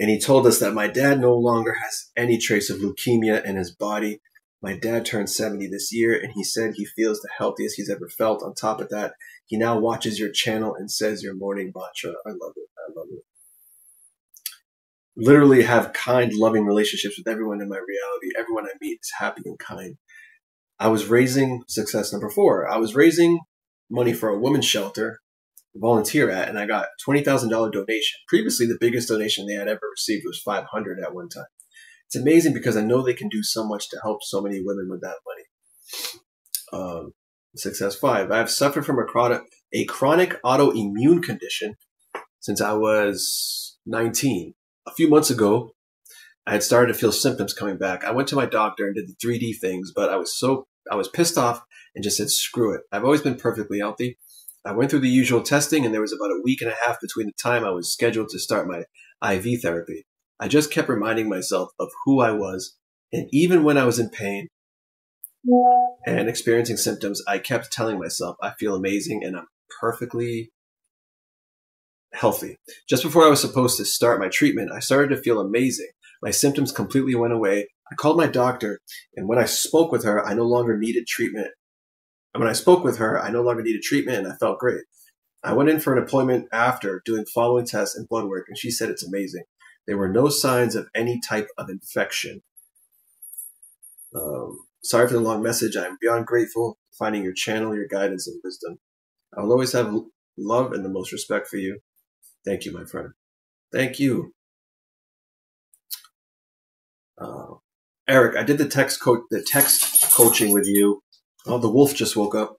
and he told us that my dad no longer has any trace of leukemia in his body. My dad turned 70 this year, and he said he feels the healthiest he's ever felt. On top of that, he now watches your channel and says your morning mantra. I love it. I love it. Literally have kind, loving relationships with everyone in my reality. Everyone I meet is happy and kind. I was raising success number 4. I was raising money for a women's shelter to volunteer at, and I got a $20,000 donation. Previously, the biggest donation they had ever received was $500 at one time. It's amazing because I know they can do so much to help so many women with that money. Success 5. I've suffered from a chronic autoimmune condition since I was 19. A few months ago, I had started to feel symptoms coming back. I went to my doctor and did the 3D things, but I was pissed off and just said, screw it. I've always been perfectly healthy. I went through the usual testing, and there was about a week and a half between the time I was scheduled to start my IV therapy. I just kept reminding myself of who I was, and even when I was in pain and experiencing symptoms, I kept telling myself, I feel amazing and I'm perfectly healthy. Just before I was supposed to start my treatment, I started to feel amazing. My symptoms completely went away. I called my doctor, and when I spoke with her, I no longer needed treatment. And I felt great. I went in for an appointment after doing following tests and blood work, and she said it's amazing. There were no signs of any type of infection. Sorry for the long message. I am beyond grateful for finding your channel, your guidance, and wisdom. I will always have love and the most respect for you. Thank you, my friend. Thank you. Eric, I did the text coaching with you. Oh, the wolf just woke up.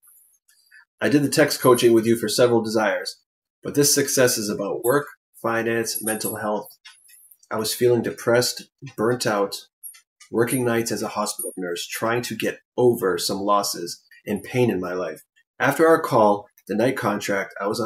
I did the text coaching with you for several desires, but this success is about work, finance, mental health. I was feeling depressed, burnt out, working nights as a hospital nurse, trying to get over some losses and pain in my life. After our call, the night contract I was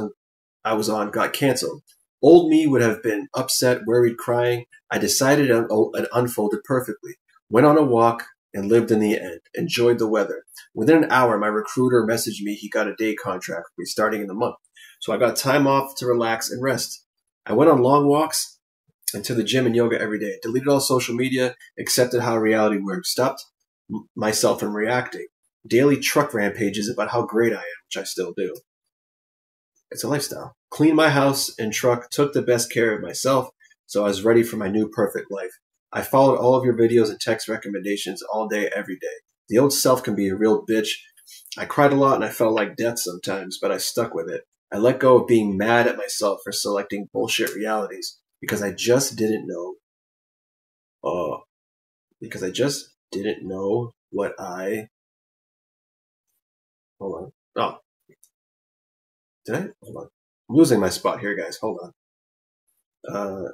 on got canceled. Old me would have been upset, worried, crying. I decided it unfolded perfectly. Went on a walk and lived in the end. Enjoyed the weather. Within an hour, my recruiter messaged me he got a day contract for me starting in the month. So I got time off to relax and rest. I went on long walks and to the gym and yoga every day. Deleted all social media, accepted how reality works. Stopped myself from reacting. Daily truck rampages about how great I am, which I still do. It's a lifestyle. Cleaned my house and truck, took the best care of myself, so I was ready for my new perfect life. I followed all of your videos and text recommendations all day, every day. The old self can be a real bitch. I cried a lot and I felt like death sometimes, but I stuck with it. I let go of being mad at myself for selecting bullshit realities because I just didn't know. What I. Hold on. Oh. Did I? Hold on. I'm losing my spot here, guys. Hold on.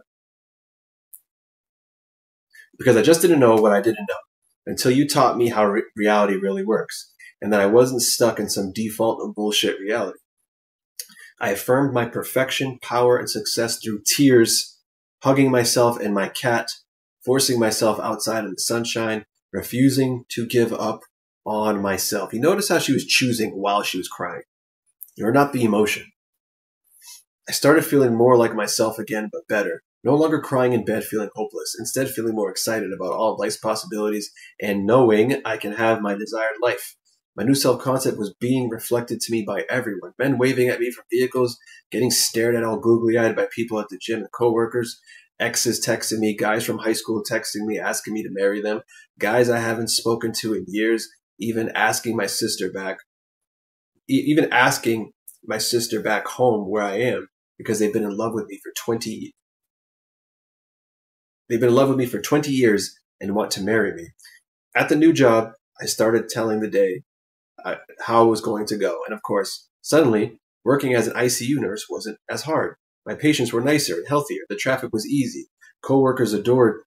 Because I just didn't know what I didn't know until you taught me how reality really works and that I wasn't stuck in some default and bullshit reality. I affirmed my perfection, power, and success through tears, hugging myself and my cat, forcing myself outside in the sunshine, refusing to give up on myself. You notice how she was choosing while she was crying. You're not the emotion. I started feeling more like myself again, but better. No longer crying in bed feeling hopeless, instead feeling more excited about all of life's possibilities and knowing I can have my desired life. My new self-concept was being reflected to me by everyone. Men waving at me from vehicles, getting stared at all googly-eyed by people at the gym and coworkers, exes texting me, guys from high school texting me, asking me to marry them, guys I haven't spoken to in years, even asking my sister back home where I am because they've been in love with me for 20 years. They've been in love with me for 20 years and want to marry me. At the new job, I started telling the day how it was going to go. And of course, suddenly, working as an ICU nurse wasn't as hard. My patients were nicer and healthier. The traffic was easy. Coworkers adored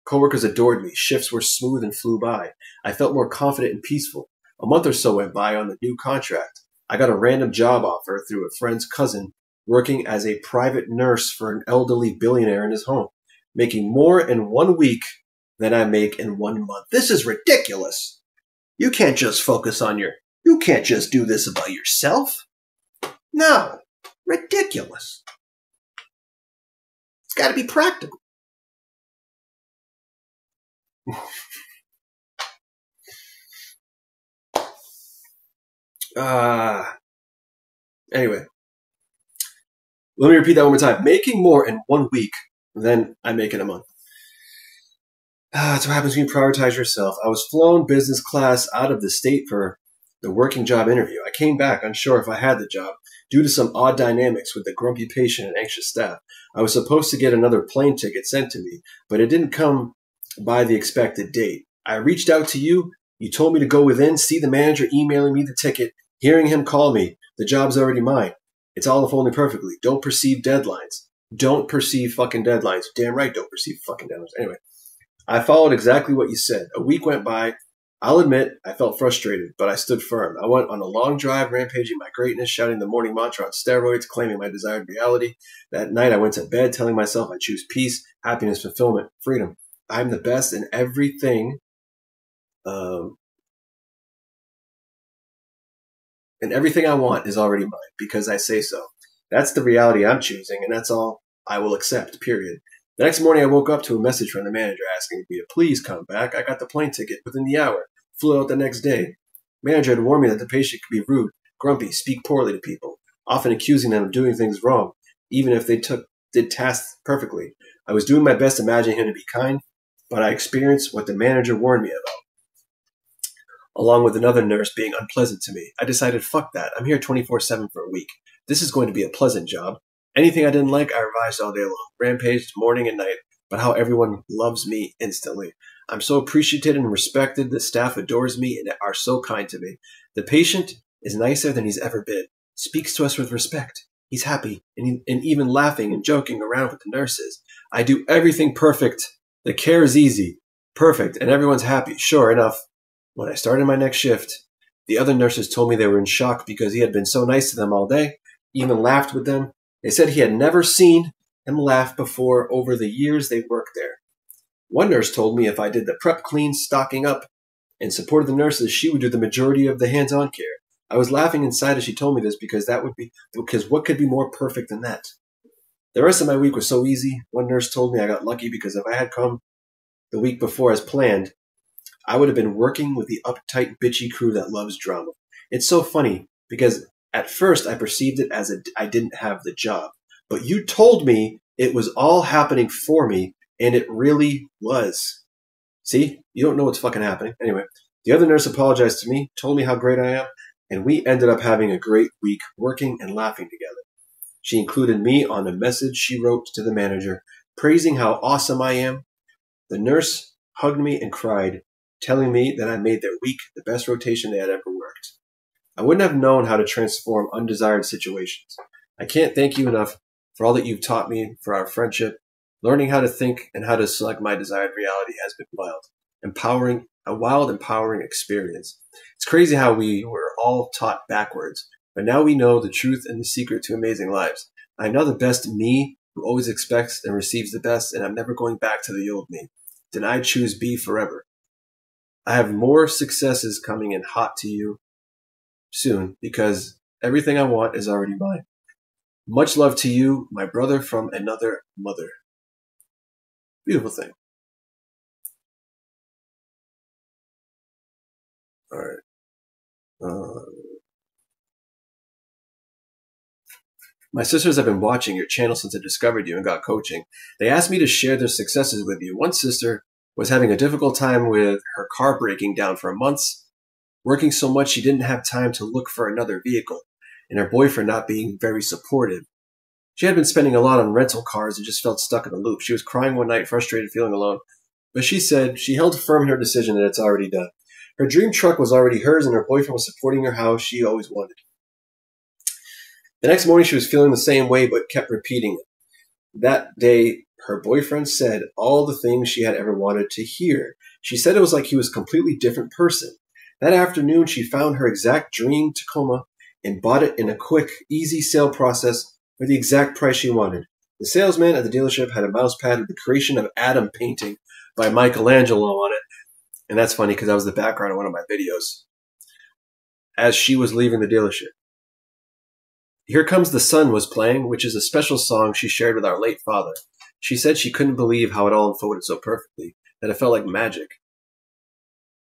me. Shifts were smooth and flew by. I felt more confident and peaceful. A month or so went by on the new contract. I got a random job offer through a friend's cousin working as a private nurse for an elderly billionaire in his home, making more in 1 week than I make in 1 month. This is ridiculous. You can't just you can't just do this about yourself. No, ridiculous. It's got to be practical. Anyway, let me repeat that one more time. Making more in 1 week than I make in a month. That's what happens when you prioritize yourself. I was flown business class out of the state for the working job interview. I came back unsure if I had the job due to some odd dynamics with the grumpy patient and anxious staff. I was supposed to get another plane ticket sent to me, but it didn't come by the expected date. I reached out to you. You told me to go within, see the manager emailing me the ticket, hearing him call me. The job's already mine. It's all unfolding perfectly. Don't perceive deadlines. Don't perceive fucking deadlines. Damn right, don't perceive fucking deadlines. Anyway, I followed exactly what you said. A week went by. I'll admit, I felt frustrated, but I stood firm. I went on a long drive, rampaging my greatness, shouting the morning mantra on steroids, claiming my desired reality. That night, I went to bed telling myself I choose peace, happiness, fulfillment, freedom. I'm the best in everything. And everything I want is already mine because I say so. That's the reality I'm choosing, and that's all I will accept, period. The next morning, I woke up to a message from the manager asking me to please come back. I got the plane ticket within the hour. Flew out the next day. Manager had warned me that the patient could be rude, grumpy, speak poorly to people, often accusing them of doing things wrong, even if they did tasks perfectly. I was doing my best imagining him to be kind, but I experienced what the manager warned me about, along with another nurse being unpleasant to me. I decided, fuck that. I'm here 24/7 for a week. This is going to be a pleasant job. Anything I didn't like, I revised all day long. Rampaged morning and night, but how everyone loves me instantly. I'm so appreciated and respected. The staff adores me and are so kind to me. The patient is nicer than he's ever been. Speaks to us with respect. He's happy and even laughing and joking around with the nurses. I do everything perfect. The care is easy, perfect, and everyone's happy. Sure enough, when I started my next shift, the other nurses told me they were in shock because he had been so nice to them all day, even laughed with them. They said he had never seen him laugh before over the years they worked there. One nurse told me if I did the prep clean, stocking up, and supported the nurses, she would do the majority of the hands-on care. I was laughing inside as she told me this because what could be more perfect than that? The rest of my week was so easy. One nurse told me I got lucky because if I had come the week before as planned, I would have been working with the uptight, bitchy crew that loves drama. It's so funny because at first I perceived it as I didn't have the job. But you told me it was all happening for me, and it really was. See? You don't know what's fucking happening. Anyway, the other nurse apologized to me, told me how great I am, and we ended up having a great week working and laughing together. She included me on a message she wrote to the manager, praising how awesome I am. The nurse hugged me and cried, telling me that I made their week the best rotation they had ever worked. I wouldn't have known how to transform undesired situations. I can't thank you enough for all that you've taught me for our friendship. Learning how to think and how to select my desired reality has been a wild, empowering experience. It's crazy how we were all taught backwards, but now we know the truth and the secret to amazing lives. I'm now the best me who always expects and receives the best, and I'm never going back to the old me. Then I choose B forever. I have more successes coming in hot to you soon because everything I want is already mine. Much love to you, my brother from another mother. Beautiful thing. All right. My sisters have been watching your channel since I discovered you and got coaching. They asked me to share their successes with you. One sister was having a difficult time with her car breaking down for months, working so much she didn't have time to look for another vehicle, and her boyfriend not being very supportive. She had been spending a lot on rental cars and just felt stuck in a loop. She was crying one night, frustrated, feeling alone. But she said she held firm in her decision and it's already done. Her dream truck was already hers and her boyfriend was supporting her how she always wanted. The next morning she was feeling the same way but kept repeating it. That day, her boyfriend said all the things she had ever wanted to hear. She said it was like he was a completely different person. That afternoon, she found her exact dream Tacoma and bought it in a quick, easy sale process for the exact price she wanted. The salesman at the dealership had a mouse pad with the creation of Adam painting by Michelangelo on it. And that's funny because that was the background of one of my videos as she was leaving the dealership. Here Comes the Sun was playing, which is a special song she shared with our late father. She said she couldn't believe how it all unfolded so perfectly, that it felt like magic.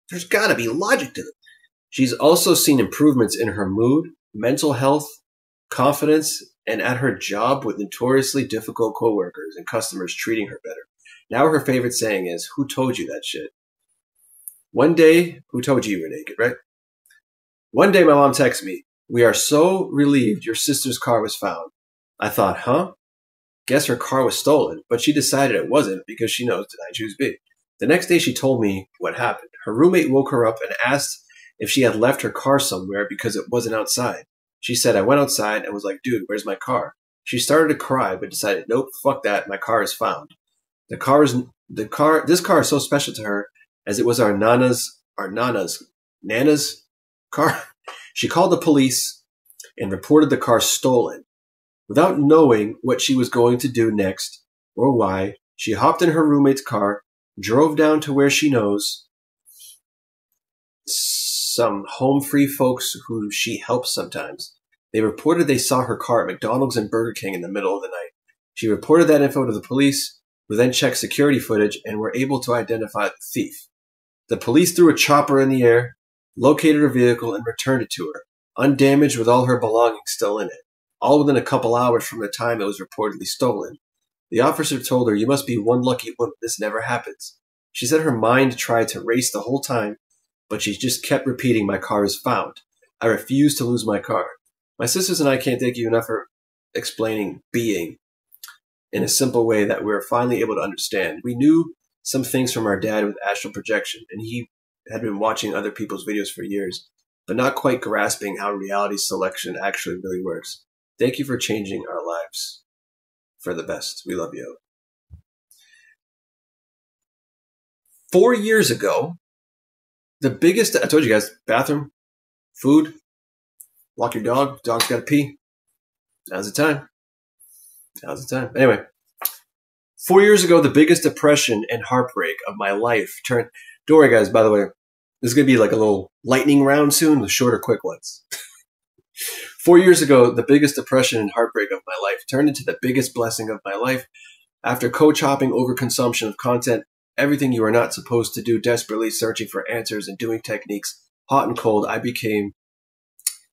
There's got to be logic to it. She's also seen improvements in her mood, mental health, confidence, and at her job with notoriously difficult coworkers and customers treating her better. Now her favorite saying is, "Who told you that shit?" One day, who told you were naked, right? One day my mom texted me, "We are so relieved your sister's car was found." I thought, huh? Guess her car was stolen, but she decided it wasn't because she knows that I choose B. The next day she told me what happened. Her roommate woke her up and asked if she had left her car somewhere because it wasn't outside. She said, "I went outside and was like, dude, where's my car?" She started to cry, but decided, nope, fuck that, my car is found. This car is so special to her as it was our Nana's car. She called the police and reported the car stolen. Without knowing what she was going to do next or why, she hopped in her roommate's car, drove down to where she knows some home-free folks who she helps sometimes. They reported they saw her car at McDonald's and Burger King in the middle of the night. She reported that info to the police, who then checked security footage and were able to identify the thief. The police threw a chopper in the air, located her vehicle, and returned it to her, undamaged with all her belongings still in it, all within a couple hours from the time it was reportedly stolen. The officer told her, "You must be one lucky woman. This never happens." She said her mind tried to race the whole time, but she just kept repeating, "My car is found. I refuse to lose my car." My sisters and I can't thank you enough for explaining being in a simple way that we're finally able to understand. We knew some things from our dad with astral projection, and he had been watching other people's videos for years, but not quite grasping how reality selection actually really works. Thank you for changing our lives for the best. We love you. 4 years ago, the biggest, I told you guys, bathroom, food, walk your dog, dog's got to pee. Now's the time. Now's the time. Anyway, 4 years ago, the biggest depression and heartbreak of my life turned. Don't worry, guys, by the way, this is going to be like a little lightning round soon with shorter, quick ones. 4 years ago, the biggest depression and heartbreak of my life turned into the biggest blessing of my life. After coach-hopping overconsumption of content, everything you are not supposed to do, desperately searching for answers and doing techniques, hot and cold, I became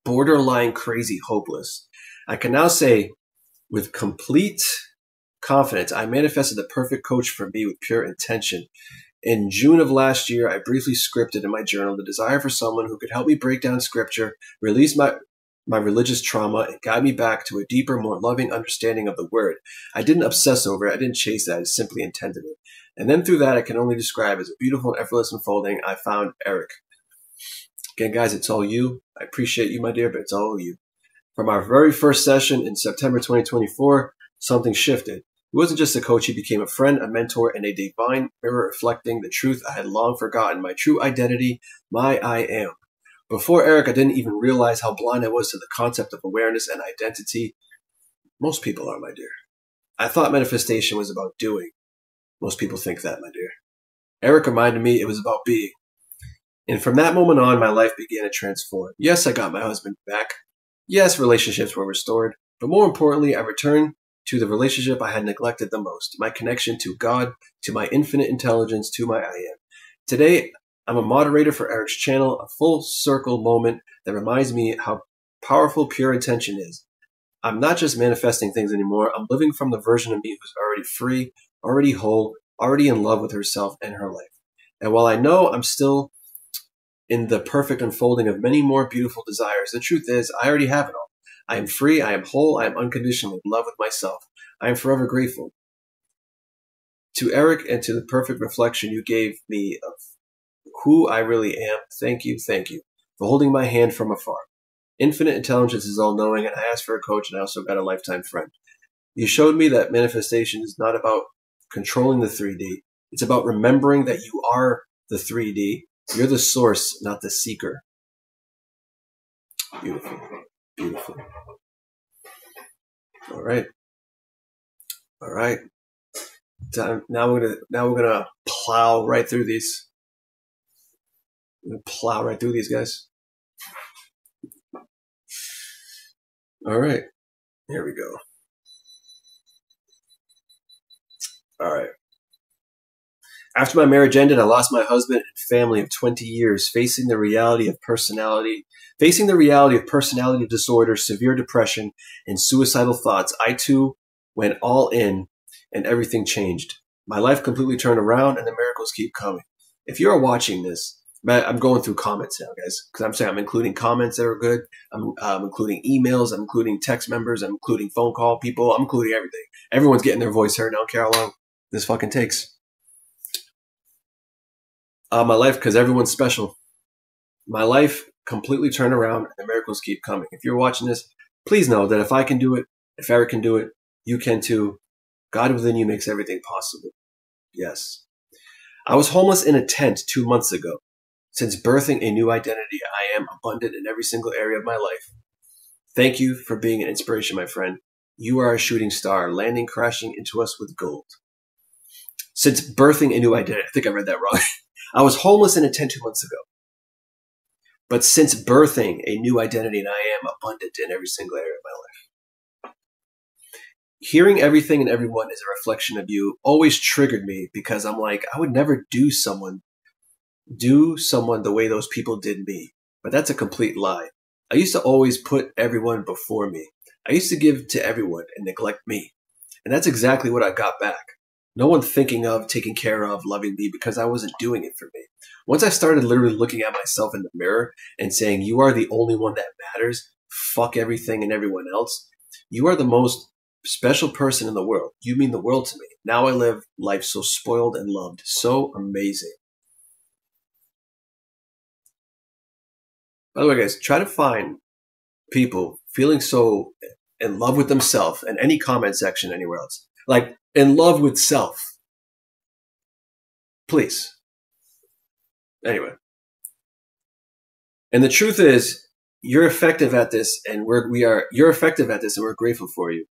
borderline crazy hopeless. I can now say with complete confidence, I manifested the perfect coach for me with pure intention. In June of last year, I briefly scripted in my journal the desire for someone who could help me break down scripture, release my religious trauma, and guide me back to a deeper, more loving understanding of the word. I didn't obsess over it. I didn't chase it. I just simply intended it. And then through that, I can only describe as a beautiful and effortless unfolding, I found Eric. Again, guys, it's all you. I appreciate you, my dear, but it's all you. From our very first session in September 2024, something shifted. He wasn't just a coach. He became a friend, a mentor, and a divine mirror reflecting the truth I had long forgotten, my true identity, my I am. Before Eric, I didn't even realize how blind I was to the concept of awareness and identity. Most people are, my dear. I thought manifestation was about doing. Most people think that, my dear. Eric reminded me it was about being. And from that moment on, my life began to transform. Yes, I got my husband back. Yes, relationships were restored. But more importantly, I returned to the relationship I had neglected the most, my connection to God, to my infinite intelligence, to my I am. Today, I'm a moderator for Eric's channel, a full circle moment that reminds me how powerful pure intention is. I'm not just manifesting things anymore. I'm living from the version of me who's already free, already whole, already in love with herself and her life. And while I know I'm still in the perfect unfolding of many more beautiful desires, the truth is I already have it all. I am free, I am whole, I am unconditionally in love with myself. I am forever grateful to Eric and to the perfect reflection you gave me of who I really am. Thank you for holding my hand from afar. Infinite intelligence is all-knowing, and I asked for a coach, and I also got a lifetime friend. You showed me that manifestation is not about controlling the 3D. It's about remembering that you are the 3D. You're the source, not the seeker. Beautiful. Beautiful. All right. All right. Now we're gonna plow right through these. I'm gonna plow right through these, guys. All right. Here we go. All right. After my marriage ended, I lost my husband and family of 20 years, facing the reality of personality disorder, severe depression, and suicidal thoughts. I too went all in, and everything changed. My life completely turned around, and the miracles keep coming. If you're watching this, I'm going through comments now, guys, because I'm saying I'm including comments that are good. I'm including emails. I'm including text members. I'm including phone call people. I'm including everything. Everyone's getting their voice heard. I don't care how long this fucking takes. My life, because everyone's special. My life completely turned around, and the miracles keep coming. If you're watching this, please know that if I can do it, if Eric can do it, you can too. God within you makes everything possible. Yes. I was homeless in a tent 2 months ago. Since birthing a new identity, I am abundant in every single area of my life. Thank you for being an inspiration, my friend. You are a shooting star, landing, crashing into us with gold. Since birthing a new identity, I think I read that wrong. I was homeless in a tent 2 months ago. But since birthing a new identity, and I am abundant in every single area of my life. Hearing everything and everyone is a reflection of you always triggered me because I'm like, I would never do someone the way those people did me. But that's a complete lie. I used to always put everyone before me. I used to give to everyone and neglect me. And that's exactly what I got back. No one thinking of, taking care of, loving me because I wasn't doing it for me. Once I started literally looking at myself in the mirror and saying, you are the only one that matters, fuck everything and everyone else. You are the most special person in the world. You mean the world to me. Now I live life so spoiled and loved. So amazing. By the way, guys, try to find people feeling so in love with themselves in any comment section anywhere else. Like, in love with self. Please. Anyway. And the truth is, you're effective at this, and you're effective at this, and we're grateful for you.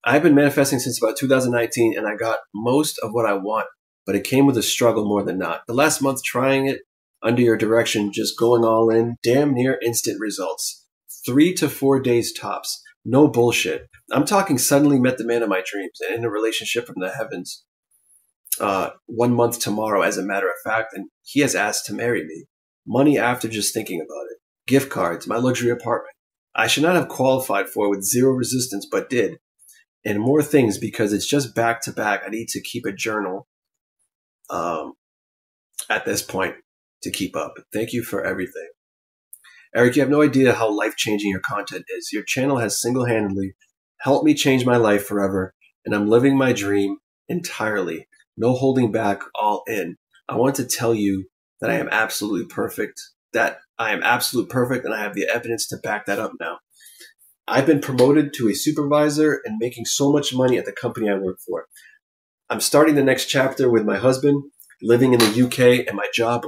I've been manifesting since about 2019, and I got most of what I want, but it came with a struggle more than not. The last month trying it under your direction, just going all in, damn near instant results. 3 to 4 days tops. No bullshit. I'm talking suddenly met the man of my dreams and in a relationship from the heavens. 1 month tomorrow, as a matter of fact, and he has asked to marry me. Money after just thinking about it. Gift cards, my luxury apartment. I should not have qualified for with zero resistance, but did. And more things because it's just back to back. I need to keep a journal at this point to keep up. Thank you for everything. Eric, you have no idea how life-changing your content is. Your channel has single-handedly helped me change my life forever, and I'm living my dream entirely. No holding back, all in. I want to tell you that I am absolutely perfect, and I have the evidence to back that up now. I've been promoted to a supervisor and making so much money at the company I work for. I'm starting the next chapter with my husband, living in the UK, and my job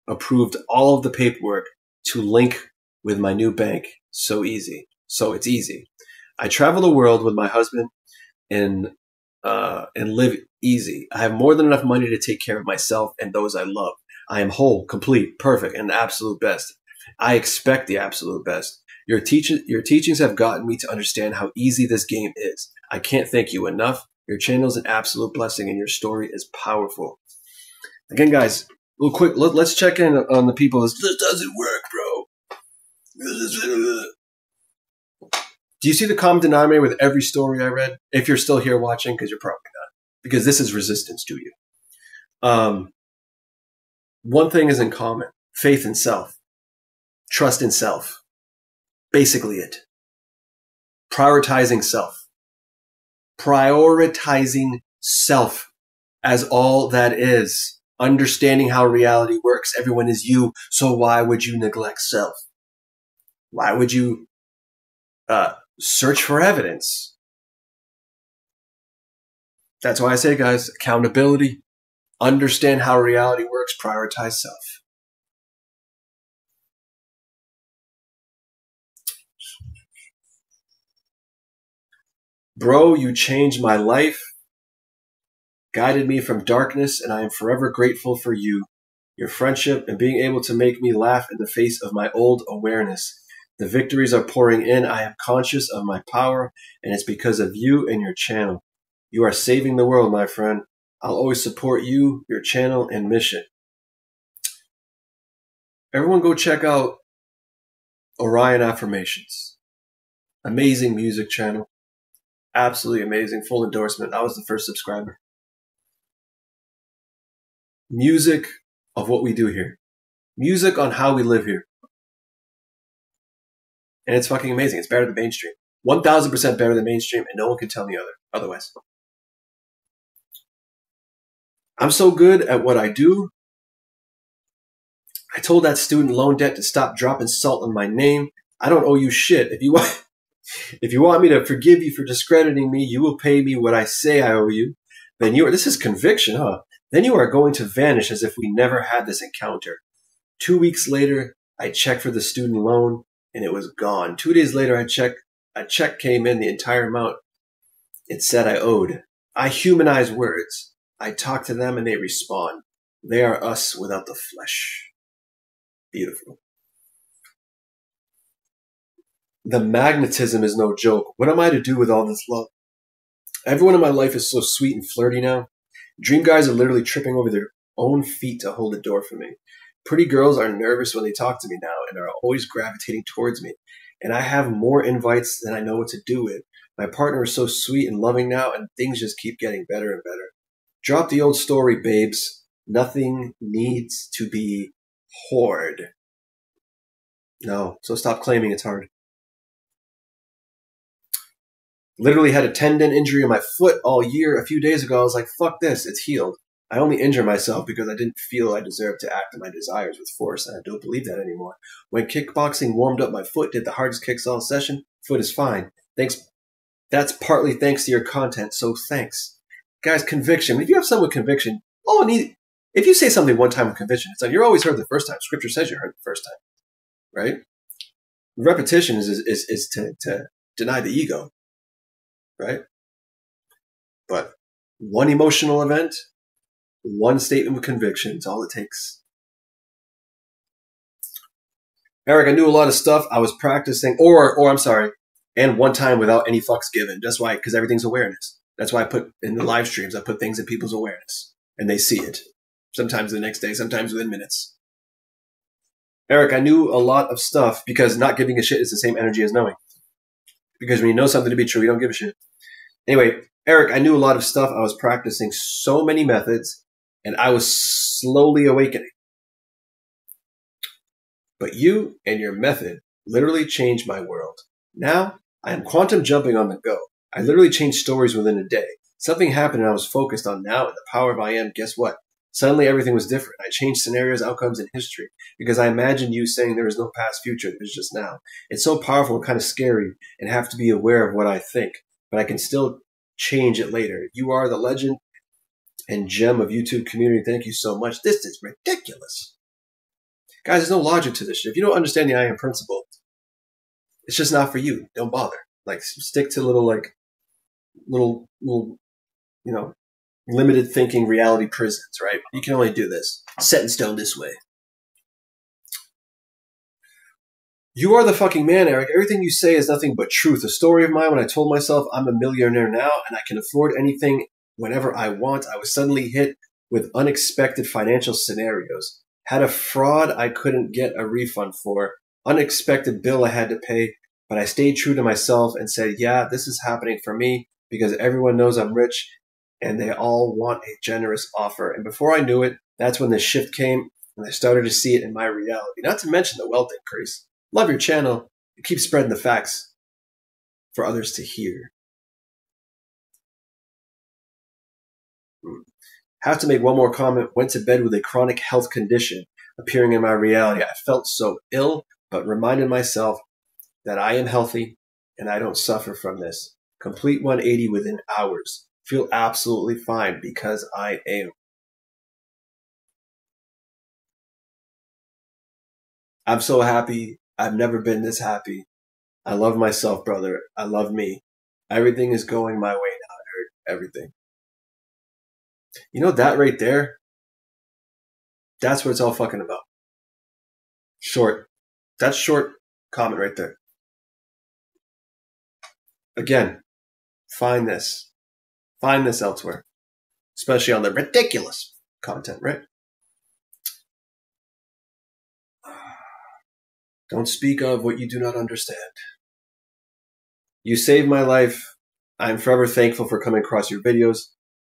approved all of the paperwork to link with my new bank. So easy. So it's easy. I travel the world with my husband and live easy. I have more than enough money to take care of myself and those I love. I am whole, complete, perfect, and the absolute best. I expect the absolute best. Your teachings have gotten me to understand how easy this game is. I can't thank you enough. Your channel is an absolute blessing, and your story is powerful. Again, guys, real quick, let's check in on the people. This doesn't work, bro. Do you see the common denominator with every story I read? If you're still here watching, because you're probably not. Because this is resistance to you. One thing is in common. Faith in self. Trust in self. Basically it. Prioritizing self. Prioritizing self as all that is. Understanding how reality works. Everyone is you, so why would you neglect self? Why would you search for evidence? That's why I say, guys, accountability. Understand how reality works. Prioritize self. Bro, you changed my life, guided me from darkness, and I am forever grateful for you, your friendship, and being able to make me laugh in the face of my old awareness. The victories are pouring in. I am conscious of my power, and it's because of you and your channel. You are saving the world, my friend. I'll always support you, your channel, and mission. Everyone go check out Orion Affirmations. Amazing music channel. Absolutely amazing. Full endorsement. I was the first subscriber. Music of what we do here. Music on how we live here. And it's fucking amazing. It's better than mainstream. 1000% better than mainstream, and no one can tell me otherwise. I'm so good at what I do. I told that student loan debt to stop dropping salt on my name. I don't owe you shit. If you want me to forgive you for discrediting me, you will pay me what I say I owe you. Then this is conviction, huh? Then you are going to vanish as if we never had this encounter. 2 weeks later, I checked for the student loan and it was gone. 2 days later, a check came in, the entire amount it said I owed. I humanize words. I talk to them and they respond. They are us without the flesh. Beautiful. The magnetism is no joke. What am I to do with all this love? Everyone in my life is so sweet and flirty now. Dream guys are literally tripping over their own feet to hold the door for me. Pretty girls are nervous when they talk to me now and are always gravitating towards me. And I have more invites than I know what to do with. My partner is so sweet and loving now, and things just keep getting better and better. Drop the old story, babes. Nothing needs to be hoard. No, so stop claiming it's hard. Literally had a tendon injury in my foot all year. A few days ago, I was like, fuck this, it's healed. I only injure myself because I didn't feel I deserved to act on my desires with force, and I don't believe that anymore. When kickboxing warmed up my foot, did the hardest kicks all session, foot is fine. Thanks. That's partly thanks to your content, so thanks. Guys, conviction. If you have someone with conviction, all it needs, If you say something one time with conviction, it's like you're always heard the first time. Scripture says you heard the first time, right? Repetition is to deny the ego, right? But one emotional event, one statement with conviction is all it takes. Eric, I knew a lot of stuff. I was practicing, or I'm sorry, and one time without any fucks given. That's why, because everything's awareness. That's why I put in the live streams, I put things in people's awareness, and they see it. Sometimes the next day, sometimes within minutes. Eric, I knew a lot of stuff because not giving a shit is the same energy as knowing. Because when you know something to be true, you don't give a shit. Anyway, Eric, I knew a lot of stuff. I was practicing so many methods, and I was slowly awakening. But you and your method literally changed my world. Now, I am quantum jumping on the go. I literally changed stories within a day. Something happened and I was focused on now and the power of I am. Guess what? Suddenly everything was different. I changed scenarios, outcomes, and history because I imagined you saying there is no past future, there's just now. It's so powerful and kind of scary and have to be aware of what I think, but I can still change it later. You are the legend and gem of YouTube community. Thank you so much. This is ridiculous. Guys, there's no logic to this shit. If you don't understand the I am principle, it's just not for you. Don't bother. Like, stick to little, you know, limited thinking reality prisons, right? You can only do this. Set in stone this way. You are the fucking man, Eric. Everything you say is nothing but truth. A story of mine when I told myself I'm a millionaire now and I can afford anything whenever I want. I was suddenly hit with unexpected financial scenarios. Had a fraud I couldn't get a refund for. Unexpected bill I had to pay. But I stayed true to myself and said, yeah, this is happening for me because everyone knows I'm rich and they all want a generous offer. And before I knew it, that's when the shift came and I started to see it in my reality. Not to mention the wealth increase. Love your channel. Keep spreading the facts for others to hear. Have to make one more comment. Went to bed with a chronic health condition appearing in my reality. I felt so ill, but reminded myself that I am healthy and I don't suffer from this. Complete 180 within hours. Feel absolutely fine because I am. I'm so happy. I've never been this happy. I love myself, brother. I love me. Everything is going my way now, Eric. Everything. You know that right there? That's what it's all fucking about. Short. That's short comment right there. Again, find this. Find this elsewhere. Especially on the ridiculous content, right? Don't speak of what you do not understand. You saved my life. I'm forever thankful for coming across your videos.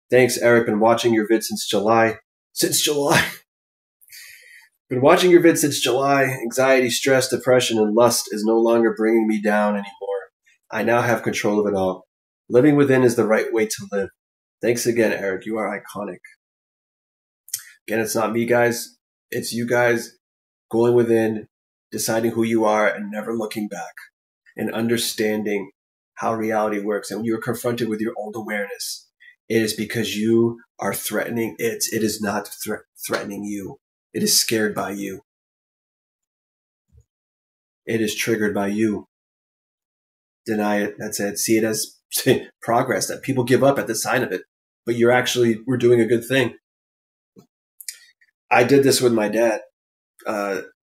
Thanks, Eric. Been watching your vid since July. Been watching your vid since July. Anxiety, stress, depression, and lust is no longer bringing me down anymore. I now have control of it all. Living within is the right way to live. Thanks again, Eric. You are iconic. Again, it's not me, guys. It's you guys going within, deciding who you are, and never looking back, and understanding how reality works. And when you are confronted with your own awareness, it is because you are threatening it. It is not threatening you. It is scared by you. It is triggered by you. Deny it. That's it. See it as progress, that people give up at the sign of it. But we're doing a good thing. I did this with my dad.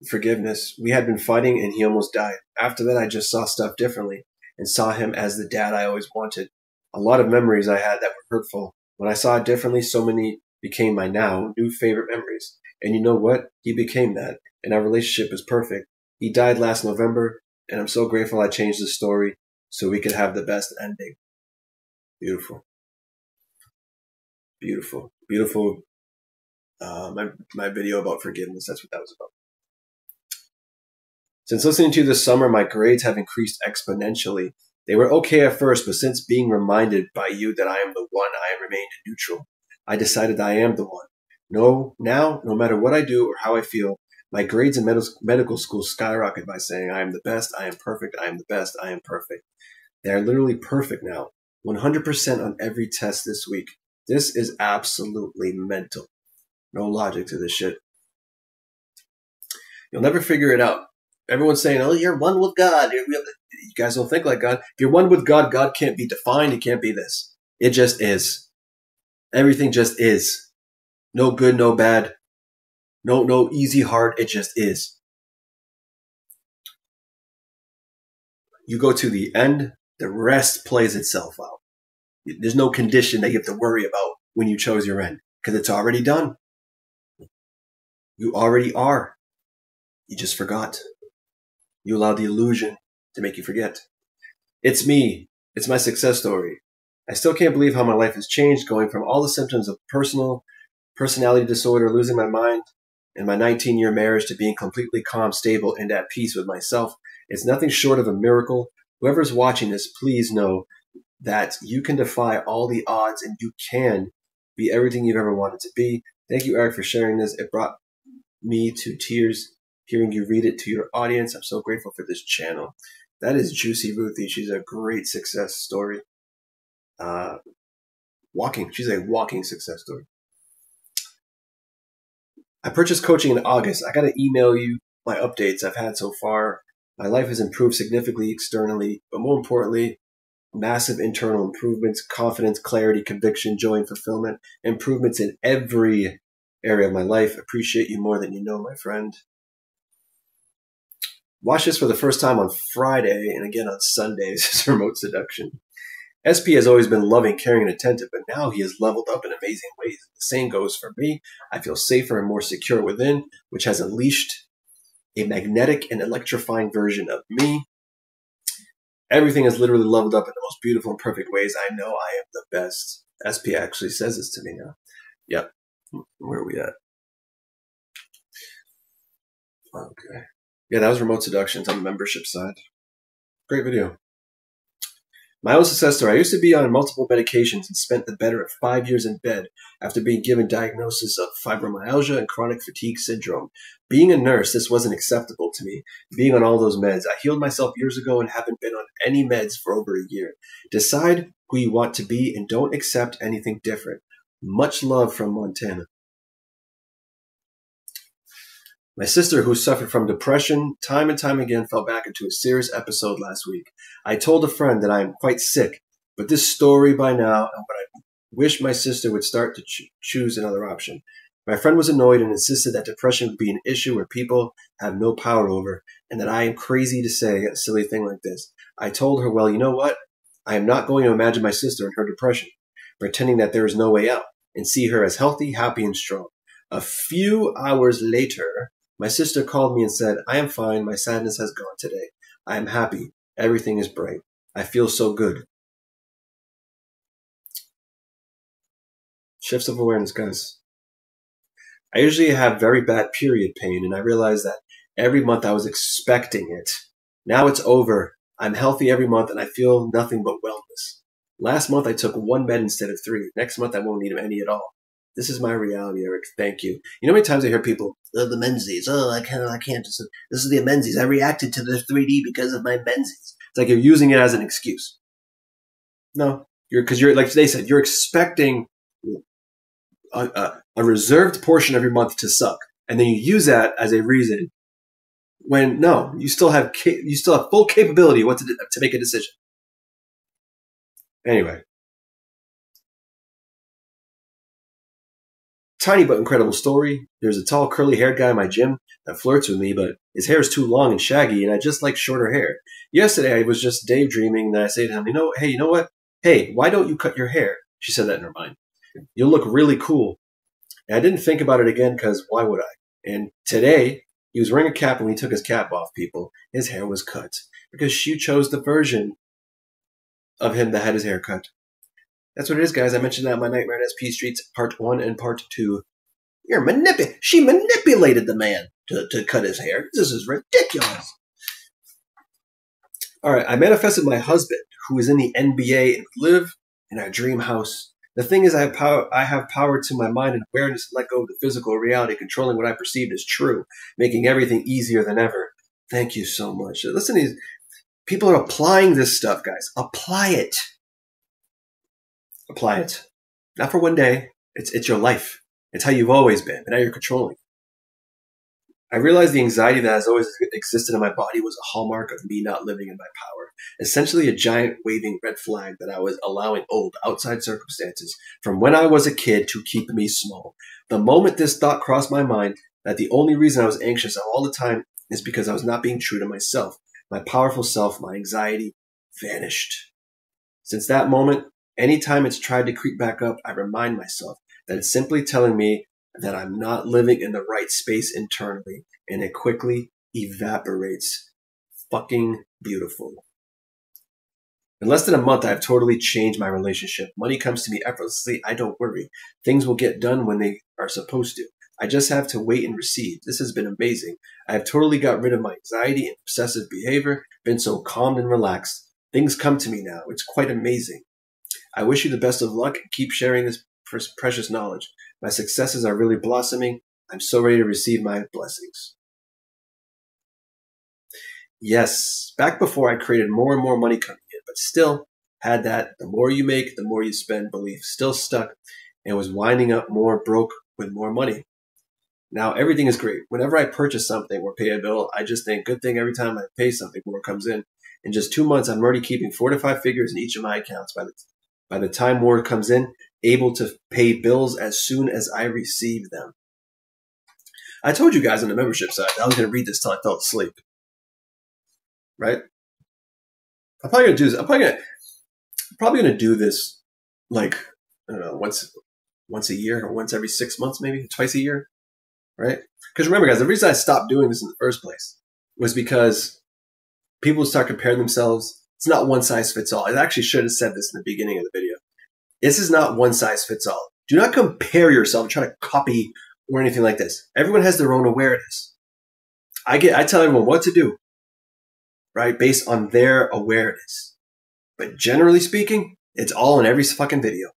Forgiveness. We had been fighting and he almost died. After that, I just saw stuff differently and saw him as the dad I always wanted. A lot of memories I had that were hurtful. When I saw it differently, so many became my now new favorite memories. And you know what? He became that. And our relationship is perfect. He died last November, and I'm so grateful I changed the story so we could have the best ending. Beautiful. Beautiful. Beautiful. My video about forgiveness, that's what that was about. Since listening to you this summer, my grades have increased exponentially. They were okay at first, but since being reminded by you that I am the one, I have remained neutral. I decided I am the one. No matter what I do or how I feel, my grades in medical school skyrocket by saying I am the best, I am perfect, I am the best, I am perfect. They are literally perfect now. 100% on every test this week. This is absolutely mental. No logic to this shit. You'll never figure it out. Everyone's saying, oh, you're one with God. You guys don't think like God. If you're one with God, God can't be defined. He can't be this. It just is. Everything just is. No good, no bad. No easy, hard. It just is. You go to the end, the rest plays itself out. There's no condition that you have to worry about when you chose your end, because it's already done. You already are. You just forgot. You allowed the illusion to make you forget. It's me. It's my success story. I still can't believe how my life has changed, going from all the symptoms of personality disorder, losing my mind, and my 19-year marriage to being completely calm, stable, and at peace with myself. It's nothing short of a miracle. Whoever's watching this, please know that you can defy all the odds and you can be everything you've ever wanted to be. Thank you, Eric, for sharing this. It brought me to tears hearing you read it to your audience. I'm so grateful for this channel. That is Juicy Ruthie. She's a great success story. She's a walking success story. I purchased coaching in August. I got to email you my updates I've had so far. My life has improved significantly externally, but more importantly, massive internal improvements, confidence, clarity, conviction, joy, and fulfillment, improvements in every area of my life. Appreciate you more than you know, my friend. Watch this for the first time on Friday and again on Sundays. This is Remote Seduction. SP has always been loving, caring, and attentive, but now he has leveled up in amazing ways. The same goes for me. I feel safer and more secure within, which has unleashed a magnetic and electrifying version of me. Everything has literally leveled up in the most beautiful and perfect ways. I know I am the best. SP actually says this to me now. Yep. Where are we at? Okay. Yeah, that was Remote Seductions on the membership side. Great video. My own success story. I used to be on multiple medications and spent the better of 5 years in bed after being given diagnosis of fibromyalgia and chronic fatigue syndrome. Being a nurse, this wasn't acceptable to me. Being on all those meds. I healed myself years ago and haven't been on any meds for over a year. Decide who you want to be and don't accept anything different. Much love from Montana. My sister, who suffered from depression time and time again, fell back into a serious episode last week. I told a friend that I am quite sick, but this story by now, and what I wish my sister would start to choose another option. My friend was annoyed and insisted that depression would be an issue where people have no power over, and that I am crazy to say a silly thing like this. I told her, well, you know what? I am not going to imagine my sister in her depression, pretending that there is no way out, and see her as healthy, happy, and strong. A few hours later, my sister called me and said, I am fine. My sadness has gone today. I am happy. Everything is bright. I feel so good. Shifts of awareness, guys. I usually have very bad period pain, and I realized that every month I was expecting it. Now it's over. I'm healthy every month, and I feel nothing but wellness. Last month I took 1 med instead of 3. Next month I won't need any at all. This is my reality, Eric. Thank you. You know how many times I hear people, oh, the Menzies. Oh, I can't. This is the Menzies. I reacted to the 3D because of my Menzies. It's like you're using it as an excuse. No, because you're like they said, you're expecting a reserved portion of your month to suck, and then you use that as a reason. When no, you still have full capability what to make a decision. Anyway. Tiny but incredible story. There's a tall, curly-haired guy in my gym that flirts with me, but his hair is too long and shaggy, and I just like shorter hair. Yesterday, I was just daydreaming, and I say to him, hey, you know what? Hey, why don't you cut your hair? She said that in her mind. You'll look really cool. And I didn't think about it again, because why would I? And today, he was wearing a cap, and when he took his cap off, people, his hair was cut. Because she chose the version of him that had his hair cut. That's what it is, guys. I mentioned that in my Nightmare on SP Streets, Part 1 and Part 2. She manipulated the man to cut his hair. This is ridiculous. All right, I manifested my husband, who is in the NBA and live in our dream house. The thing is, I have power to my mind and awareness to let go of the physical reality, controlling what I perceived as true, making everything easier than ever. Thank you so much. Listen to these. People are applying this stuff, guys. Apply it. Apply it. Not for one day. It's your life. It's how you've always been, but now you're controlling. I realized the anxiety that has always existed in my body was a hallmark of me not living in my power. Essentially a giant waving red flag that I was allowing old outside circumstances from when I was a kid to keep me small. The moment this thought crossed my mind that the only reason I was anxious all the time is because I was not being true to myself, my powerful self, my anxiety vanished. Since that moment, anytime it's tried to creep back up, I remind myself that it's simply telling me that I'm not living in the right space internally, and it quickly evaporates. Fucking beautiful. In less than a month, I've totally changed my relationship. Money comes to me effortlessly. I don't worry. Things will get done when they are supposed to. I just have to wait and receive. This has been amazing. I have totally got rid of my anxiety and obsessive behavior, been so calm and relaxed. Things come to me now. It's quite amazing. I wish you the best of luck and keep sharing this precious knowledge. My successes are really blossoming. I'm so ready to receive my blessings. Yes, back before I created more and more money coming in, but still had that the more you make, the more you spend belief still stuck and was winding up more broke with more money. Now everything is great. Whenever I purchase something or pay a bill, I just think good thing every time I pay something, more comes in. In just 2 months, I'm already keeping 4 to 5 figures in each of my accounts. By the time more comes in, able to pay bills as soon as I receive them. I told you guys on the membership side that I was going to read this till I fell asleep. Right? I'm probably going to do this. I'm probably going to do this like, I don't know, once a year or once every 6 months, maybe twice a year. Right? Because remember, guys, the reason I stopped doing this in the first place was because people start comparing themselves. It's not one size fits all. I actually should have said this in the beginning of the video. This is not one size fits all. Do not compare yourself and try to copy or anything like this. Everyone has their own awareness. I tell everyone what to do, right, based on their awareness. But generally speaking, it's all in every fucking video.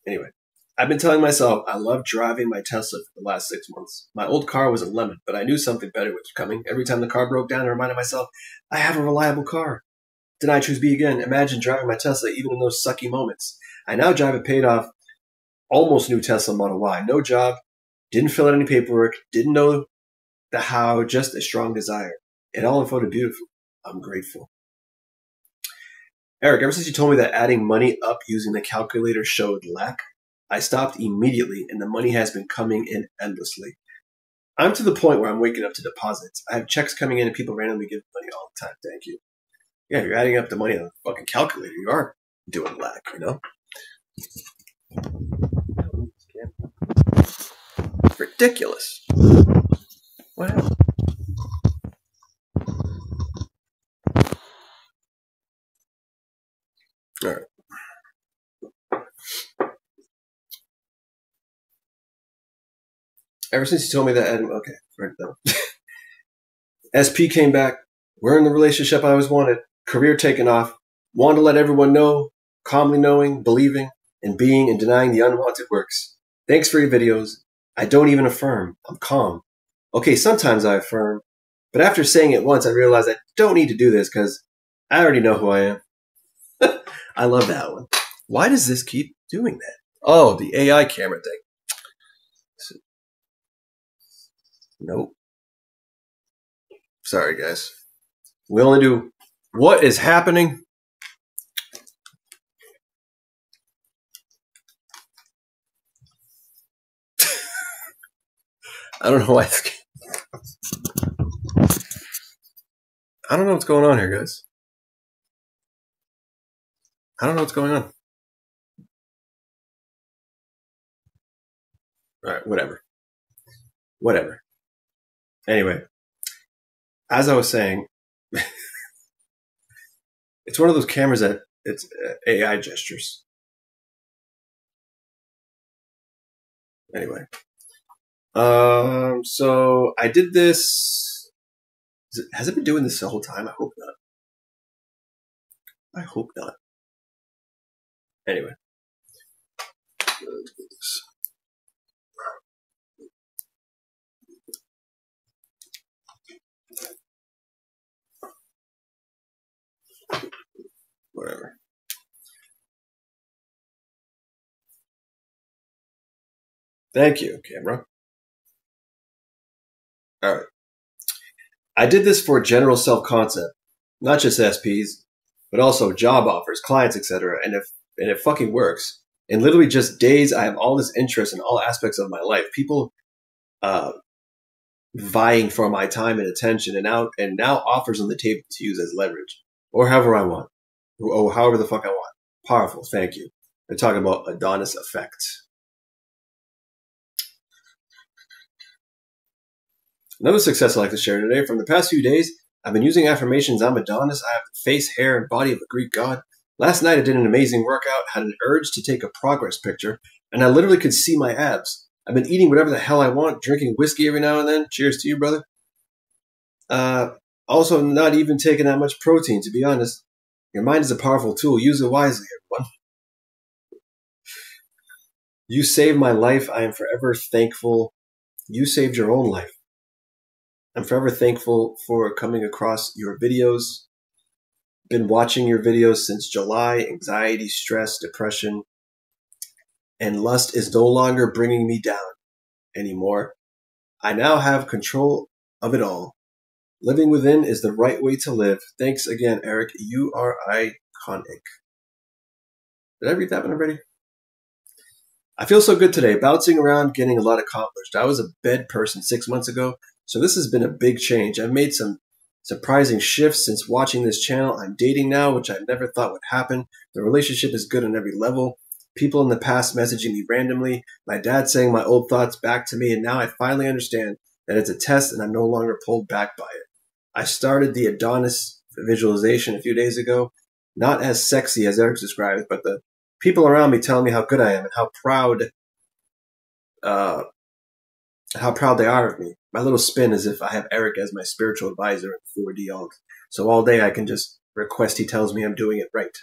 Anyway, I've been telling myself I love driving my Tesla for the last 6 months. My old car was a lemon, but I knew something better was coming. Every time the car broke down, I reminded myself, I have a reliable car. Did I choose B again? Imagine driving my Tesla even in those sucky moments. I now drive a paid off, almost new Tesla Model Y. No job, didn't fill out any paperwork, didn't know the how, just a strong desire. It all unfolded beautifully. I'm grateful. Eric, ever since you told me that adding money up using the calculator showed lack, I stopped immediately and the money has been coming in endlessly. I'm to the point where I'm waking up to deposits. I have checks coming in and people randomly give money all the time. Thank you. Yeah, if you're adding up the money on a fucking calculator, you are doing lack, you know? It's ridiculous. What happened? All right. Ever since you told me that, okay, right now. SP came back. We're in the relationship I always wanted. Career taken off. Want to let everyone know. Calmly knowing, believing, and being and denying the unwanted works. Thanks for your videos. I don't even affirm. I'm calm. Okay, sometimes I affirm. But after saying it once, I realized I don't need to do this because I already know who I am. I love that one. Why does this keep doing that? Oh, the AI camera thing. Nope. Sorry, guys. We only do what is happening. I don't know why. I don't know what's going on here, guys. I don't know what's going on. All right, whatever. Whatever. Anyway, as I was saying, it's one of those cameras that it's AI gestures. Anyway, so I did this. Has it been doing this the whole time? I hope not. I hope not. Anyway. Whatever. Thank you, camera. All right. I did this for general self-concept, not just SPs, but also job offers, clients, etc. And it fucking works. In literally just days, I have all this interest in all aspects of my life. People uh, vying for my time and attention, and now offers on the table to use as leverage, or however I want, or however the fuck I want. Powerful. Thank you. They're talking about Adonis effect. Another success I'd like to share today. From the past few days, I've been using affirmations. I'm Adonis. I have the face, hair, and body of a Greek god. Last night I did an amazing workout, had an urge to take a progress picture, and I literally could see my abs. I've been eating whatever the hell I want, drinking whiskey every now and then. Cheers to you, brother. Also, not even taking that much protein, to be honest. Your mind is a powerful tool. Use it wisely, everyone. You saved my life. I am forever thankful. You saved your own life. I'm forever thankful for coming across your videos. Been watching your videos since July. Anxiety, stress, depression, and lust is no longer bringing me down anymore. I now have control of it all. Living within is the right way to live. Thanks again, Eric. You are iconic. Did I read that one already? I feel so good today, bouncing around, getting a lot accomplished. I was a bed person 6 months ago, so this has been a big change. I've made some surprising shifts since watching this channel. I'm dating now, which I never thought would happen. The relationship is good on every level. People in the past messaging me randomly. My dad saying my old thoughts back to me, and now I finally understand that it's a test and I'm no longer pulled back by it. I started the Adonis visualization a few days ago. Not as sexy as Eric described, but the people around me telling me how good I am and how proud they are of me. My little spin is if I have Eric as my spiritual advisor in 4D alt. So all day I can just request he tells me I'm doing it right.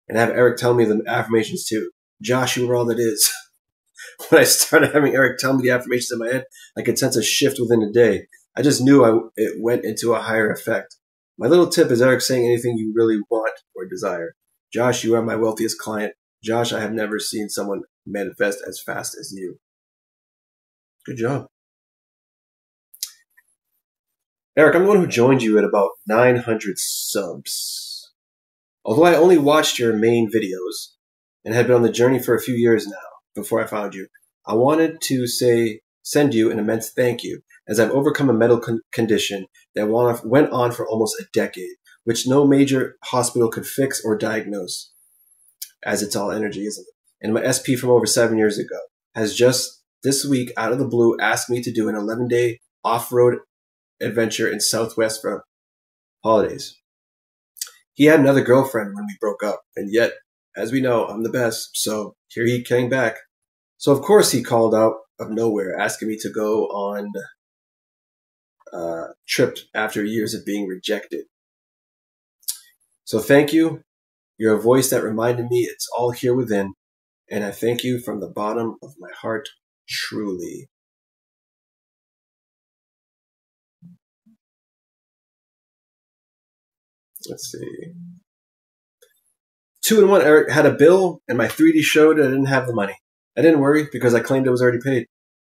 And have Eric tell me the affirmations too. Josh, you are all that is. When I started having Eric tell me the affirmations in my head, I could sense a shift within a day. I just knew it went into a higher effect. My little tip is Eric saying anything you really want or desire. Josh, you are my wealthiest client. Josh, I have never seen someone manifest as fast as you. Good job. Eric, I'm the one who joined you at about 900 subs. Although I only watched your main videos and had been on the journey for a few years now before I found you, I wanted to send you an immense thank you, as I've overcome a medical condition that went on for almost a decade, which no major hospital could fix or diagnose, as it's all energy, isn't it? And my SP from over 7 years ago has just this week, out of the blue, asked me to do an 11-day off-road adventure in Southwest for holidays. He had another girlfriend when we broke up, and yet, as we know, I'm the best, so here he came back. So of course he called out of nowhere, asking me to go on a trip after years of being rejected. So thank you. You're a voice that reminded me it's all here within, and I thank you from the bottom of my heart, truly. Let's see. 2-in-1, Eric had a bill, and my 3D showed I didn't have the money. I didn't worry because I claimed it was already paid.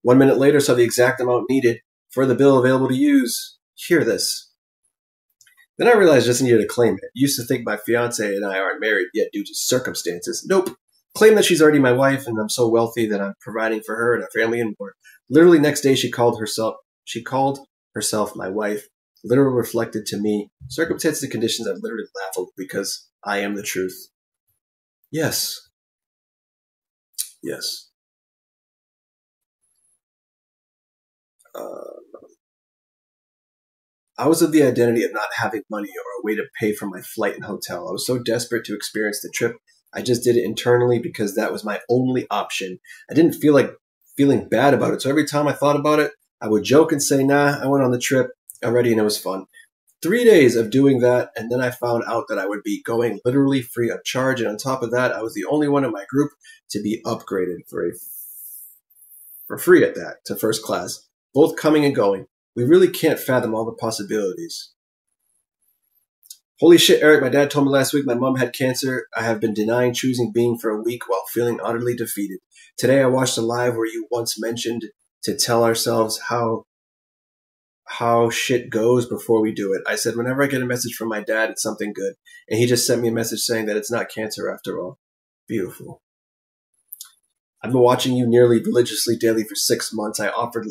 1 minute later, saw the exact amount needed for the bill available to use. Hear this. Then I realized I just needed to claim it. Used to think my fiance and I aren't married yet due to circumstances. Nope. Claim that she's already my wife and I'm so wealthy that I'm providing for her and our family and more. Literally next day she called herself my wife. Literally reflected to me circumstances and conditions that literally laughed because I am the truth. Yes. Yes. I was of the identity of not having money or a way to pay for my flight and hotel. I was so desperate to experience the trip, I just did it internally because that was my only option. I didn't feel like feeling bad about it. So every time I thought about it, I would joke and say, nah, I went on the trip already and it was fun. 3 days of doing that, and then I found out that I would be going literally free of charge. And on top of that, I was the only one in my group to be upgraded for free at that, to first class, both coming and going. We really can't fathom all the possibilities. Holy shit, Eric, my dad told me last week my mom had cancer. I have been denying choosing being for a week while feeling utterly defeated. Today I watched a live where you once mentioned to tell ourselves how shit goes before we do it. I said, whenever I get a message from my dad, it's something good. And he just sent me a message saying that it's not cancer after all. Beautiful. I've been watching you nearly religiously daily for 6 months. I offered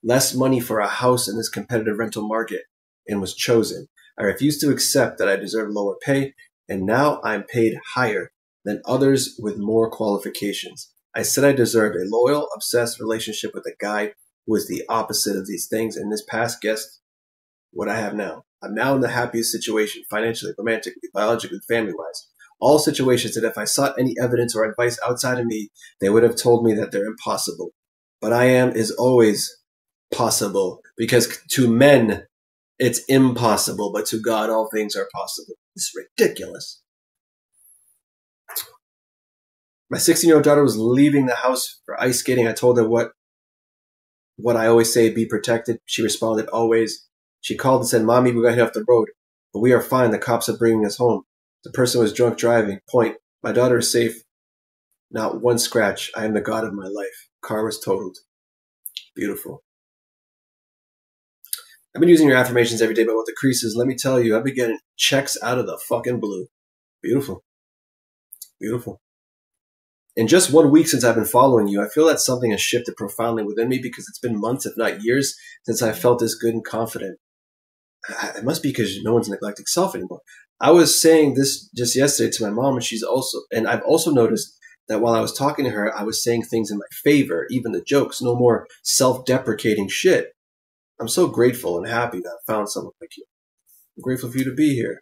less money for a house in this competitive rental market and was chosen. I refused to accept that I deserve lower pay, and now I'm paid higher than others with more qualifications. I said I deserve a loyal, obsessed relationship with a guy who is the opposite of these things, and this past guessed what I have now. I'm now in the happiest situation, financially, romantically, biologically, family-wise. All situations that if I sought any evidence or advice outside of me, they would have told me that they're impossible. But I am is always possible, because to men, it's impossible, but to God, all things are possible. It's ridiculous. My 16-year-old daughter was leaving the house for ice skating. I told her what I always say, be protected. She responded, always. She called and said, Mommy, we got to hit off the road. But we are fine. The cops are bringing us home. The person was drunk driving. Point. My daughter is safe. Not one scratch. I am the God of my life. Car was totaled. Beautiful. I've been using your affirmations every day about what the crease is. Let me tell you, I've been getting checks out of the fucking blue. Beautiful. Beautiful. In just 1 week since I've been following you, I feel that something has shifted profoundly within me because it's been months, if not years, since I felt this good and confident. It must be because no one's neglecting self anymore. I was saying this just yesterday to my mom, and I've also noticed that while I was talking to her, I was saying things in my favor, even the jokes, no more self-deprecating shit. I'm so grateful and happy that I found someone like you. I'm grateful for you to be here.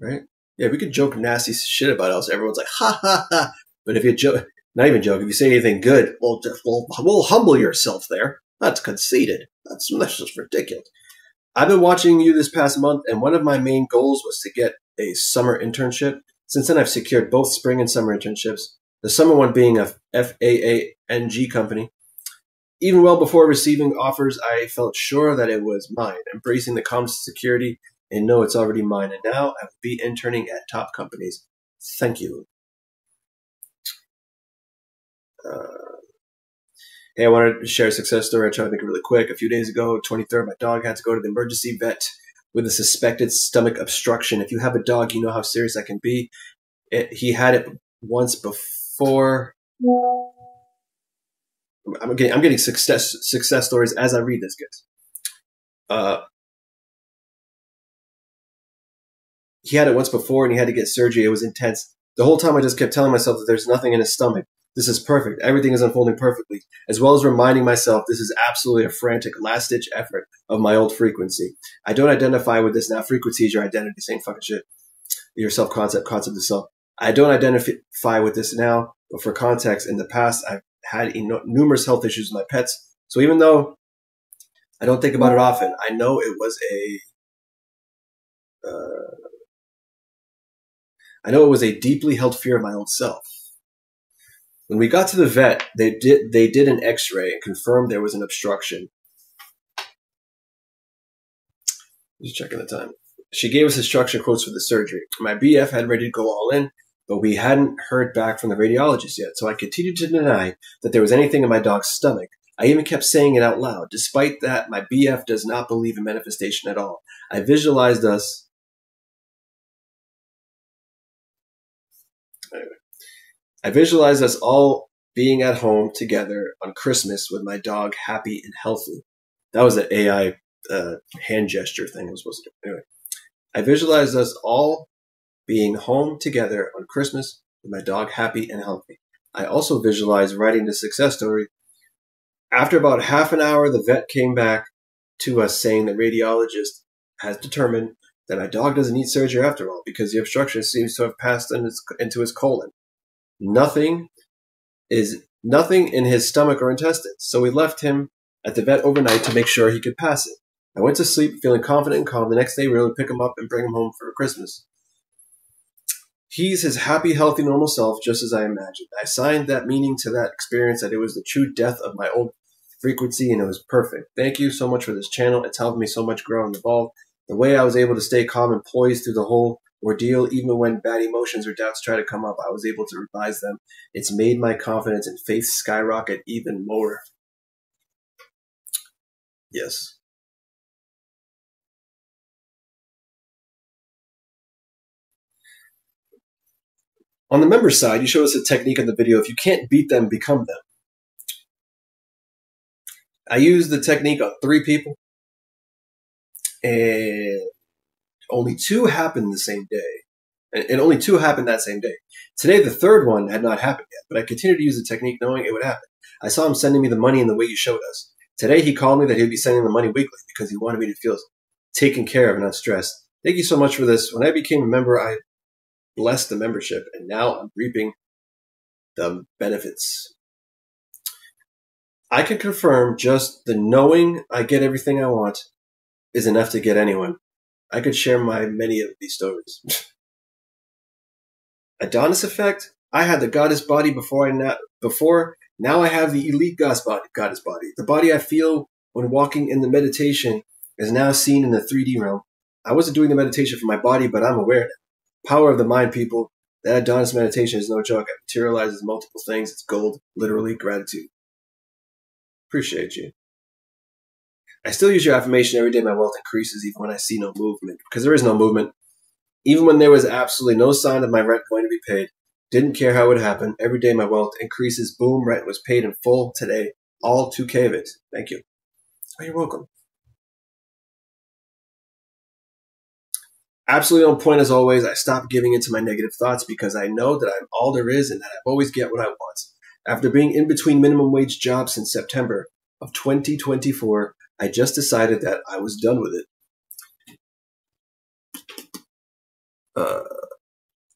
Right? Yeah, we could joke nasty shit about us. Everyone's like, ha, ha, ha. But if you joke, not even joke, if you say anything good, we'll humble yourself there. That's conceited. That's just ridiculous. I've been watching you this past month, and one of my main goals was to get a summer internship. Since then, I've secured both spring and summer internships, the summer one being a FAANG company. Even well before receiving offers, I felt sure that it was mine, embracing the constant security and know it's already mine. And now I will be interning at top companies. Thank you. Hey, I wanted to share a success story. I tried to make it really quick. A few days ago, 23rd, my dog had to go to the emergency vet with a suspected stomach obstruction. If you have a dog, you know how serious that can be. He had it once before. I'm getting success stories as I read this, guys. He had it once before, and he had to get surgery. It was intense. The whole time, I just kept telling myself that there's nothing in his stomach. This is perfect. Everything is unfolding perfectly. As well as reminding myself this is absolutely a frantic last-ditch effort of my old frequency. I don't identify with this now. Frequency is your identity. Same fucking shit. Your self-concept, concept of self. I don't identify with this now, but for context, in the past, I've had numerous health issues with my pets. So even though I don't think about it often, I know it was a deeply held fear of my own self. When we got to the vet, they did an x-ray and confirmed there was an obstruction. Just checking the time. She gave us instruction quotes for the surgery. My BF had ready to go all in, but we hadn't heard back from the radiologist yet, so I continued to deny that there was anything in my dog's stomach. I even kept saying it out loud. Despite that, my BF does not believe in manifestation at all. I visualized us all being at home together on Christmas with my dog happy and healthy. That was an AI hand gesture thing I was supposed to do. Anyway, I visualized us all being home together on Christmas with my dog happy and healthy. I also visualized writing the success story. After about half an hour, the vet came back to us saying the radiologist has determined that my dog doesn't need surgery after all because the obstruction seems to have passed into his colon. Nothing in his stomach or intestines. So we left him at the vet overnight to make sure he could pass it. I went to sleep feeling confident and calm. The next day, we were able to pick him up and bring him home for Christmas. He's his happy, healthy, normal self, just as I imagined. I assigned that meaning to that experience, that it was the true death of my old frequency, and it was perfect. Thank you so much for this channel. It's helped me so much grow and evolve. The way I was able to stay calm and poised through the whole ordeal, even when bad emotions or doubts try to come up, I was able to revise them. It's made my confidence and faith skyrocket even more. Yes. On the member side, you showed us a technique in the video. If you can't beat them, become them. I used the technique on 3 people, and only 2 happened the same day. And only 2 happened that same day. Today, the 3rd one had not happened yet, but I continued to use the technique knowing it would happen. I saw him sending me the money in the way you showed us. Today, he called me that he'd be sending the money weekly because he wanted me to feel taken care of and not stressed. Thank you so much for this. When I became a member, I blessed the membership, and now I'm reaping the benefits. I can confirm just the knowing I get everything I want is enough to get anyone. I could share many of these stories. Adonis effect? I had the goddess body before. Now I have the elite goddess body. The body I feel when walking in the meditation is now seen in the 3D realm. I wasn't doing the meditation for my body, but I'm aware now. Power of the mind, people. That Adonis meditation is no joke. It materializes multiple things. It's gold. Literally, gratitude. Appreciate you. I still use your affirmation every day. My wealth increases even when I see no movement. Because there is no movement. Even when there was absolutely no sign of my rent going to be paid. Didn't care how it would happen. Every day my wealth increases. Boom, rent was paid in full today. All 2K of it. Thank you. Oh, you're welcome. Absolutely on point as always. I stopped giving into my negative thoughts because I know that I'm all there is and that I always get what I want. After being in between minimum wage jobs since September of 2024, I just decided that I was done with it.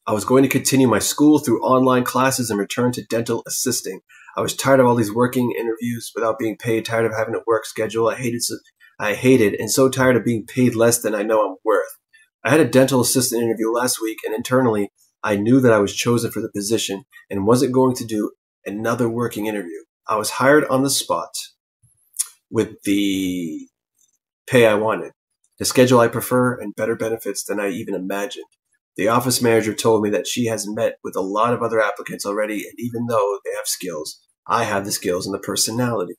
I was going to continue my school through online classes and return to dental assisting. I was tired of all these working interviews without being paid, tired of having a work schedule I hated, and so tired of being paid less than I know I'm worth. I had a dental assistant interview last week, and internally, I knew that I was chosen for the position and wasn't going to do another working interview. I was hired on the spot with the pay I wanted, the schedule I prefer, and better benefits than I even imagined. The office manager told me that she has met with a lot of other applicants already, and even though they have skills, I have the skills and the personality.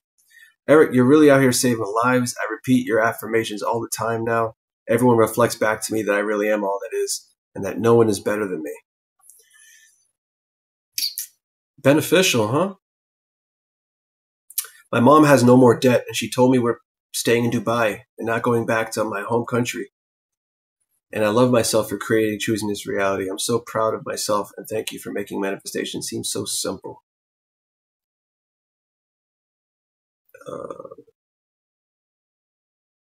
Eric, you're really out here saving lives. I repeat your affirmations all the time now. Everyone reflects back to me that I really am all that is, and that no one is better than me. Beneficial, huh? My mom has no more debt, and she told me we're staying in Dubai and not going back to my home country. And I love myself for choosing this reality. I'm so proud of myself, and thank you for making manifestation seem so simple.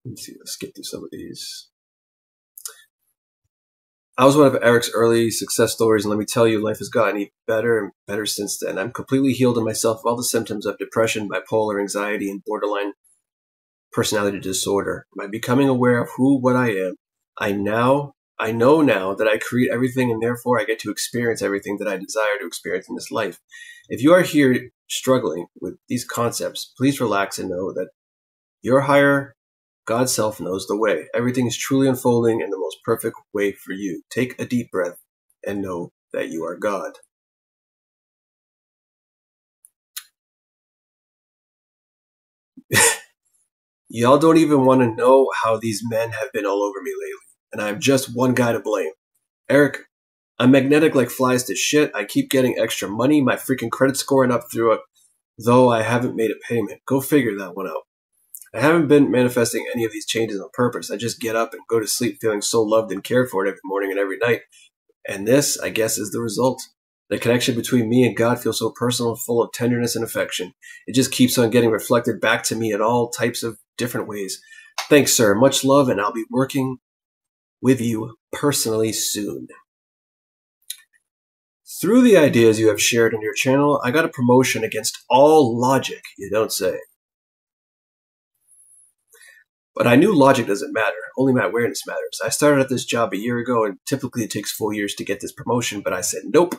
Let me see. Let's skip through some of these. I was one of Eric's early success stories, and let me tell you, life has gotten even better and better since then. I'm completely healed in myself of all the symptoms of depression, bipolar, anxiety, and borderline personality disorder. By becoming aware of what I am, I know now that I create everything, and therefore I get to experience everything that I desire to experience in this life. If you are here struggling with these concepts, please relax and know that your higher God self knows the way. Everything is truly unfolding in the most perfect way for you. Take a deep breath and know that you are God. Y'all don't even want to know how these men have been all over me lately, and I'm just one guy to blame. Eric, I'm magnetic like flies to shit. I keep getting extra money. My freaking credit scoring up through it, though I haven't made a payment. Go figure that one out. I haven't been manifesting any of these changes on purpose. I just get up and go to sleep feeling so loved and cared for every morning and every night. And this, I guess, is the result. The connection between me and God feels so personal and full of tenderness and affection. It just keeps on getting reflected back to me in all types of different ways. Thanks, sir. Much love, and I'll be working with you personally soon. Through the ideas you have shared on your channel, I got a promotion against all logic, you don't say. But I knew logic doesn't matter, only my awareness matters. I started at this job a year ago, and typically it takes 4 years to get this promotion, but I said, nope,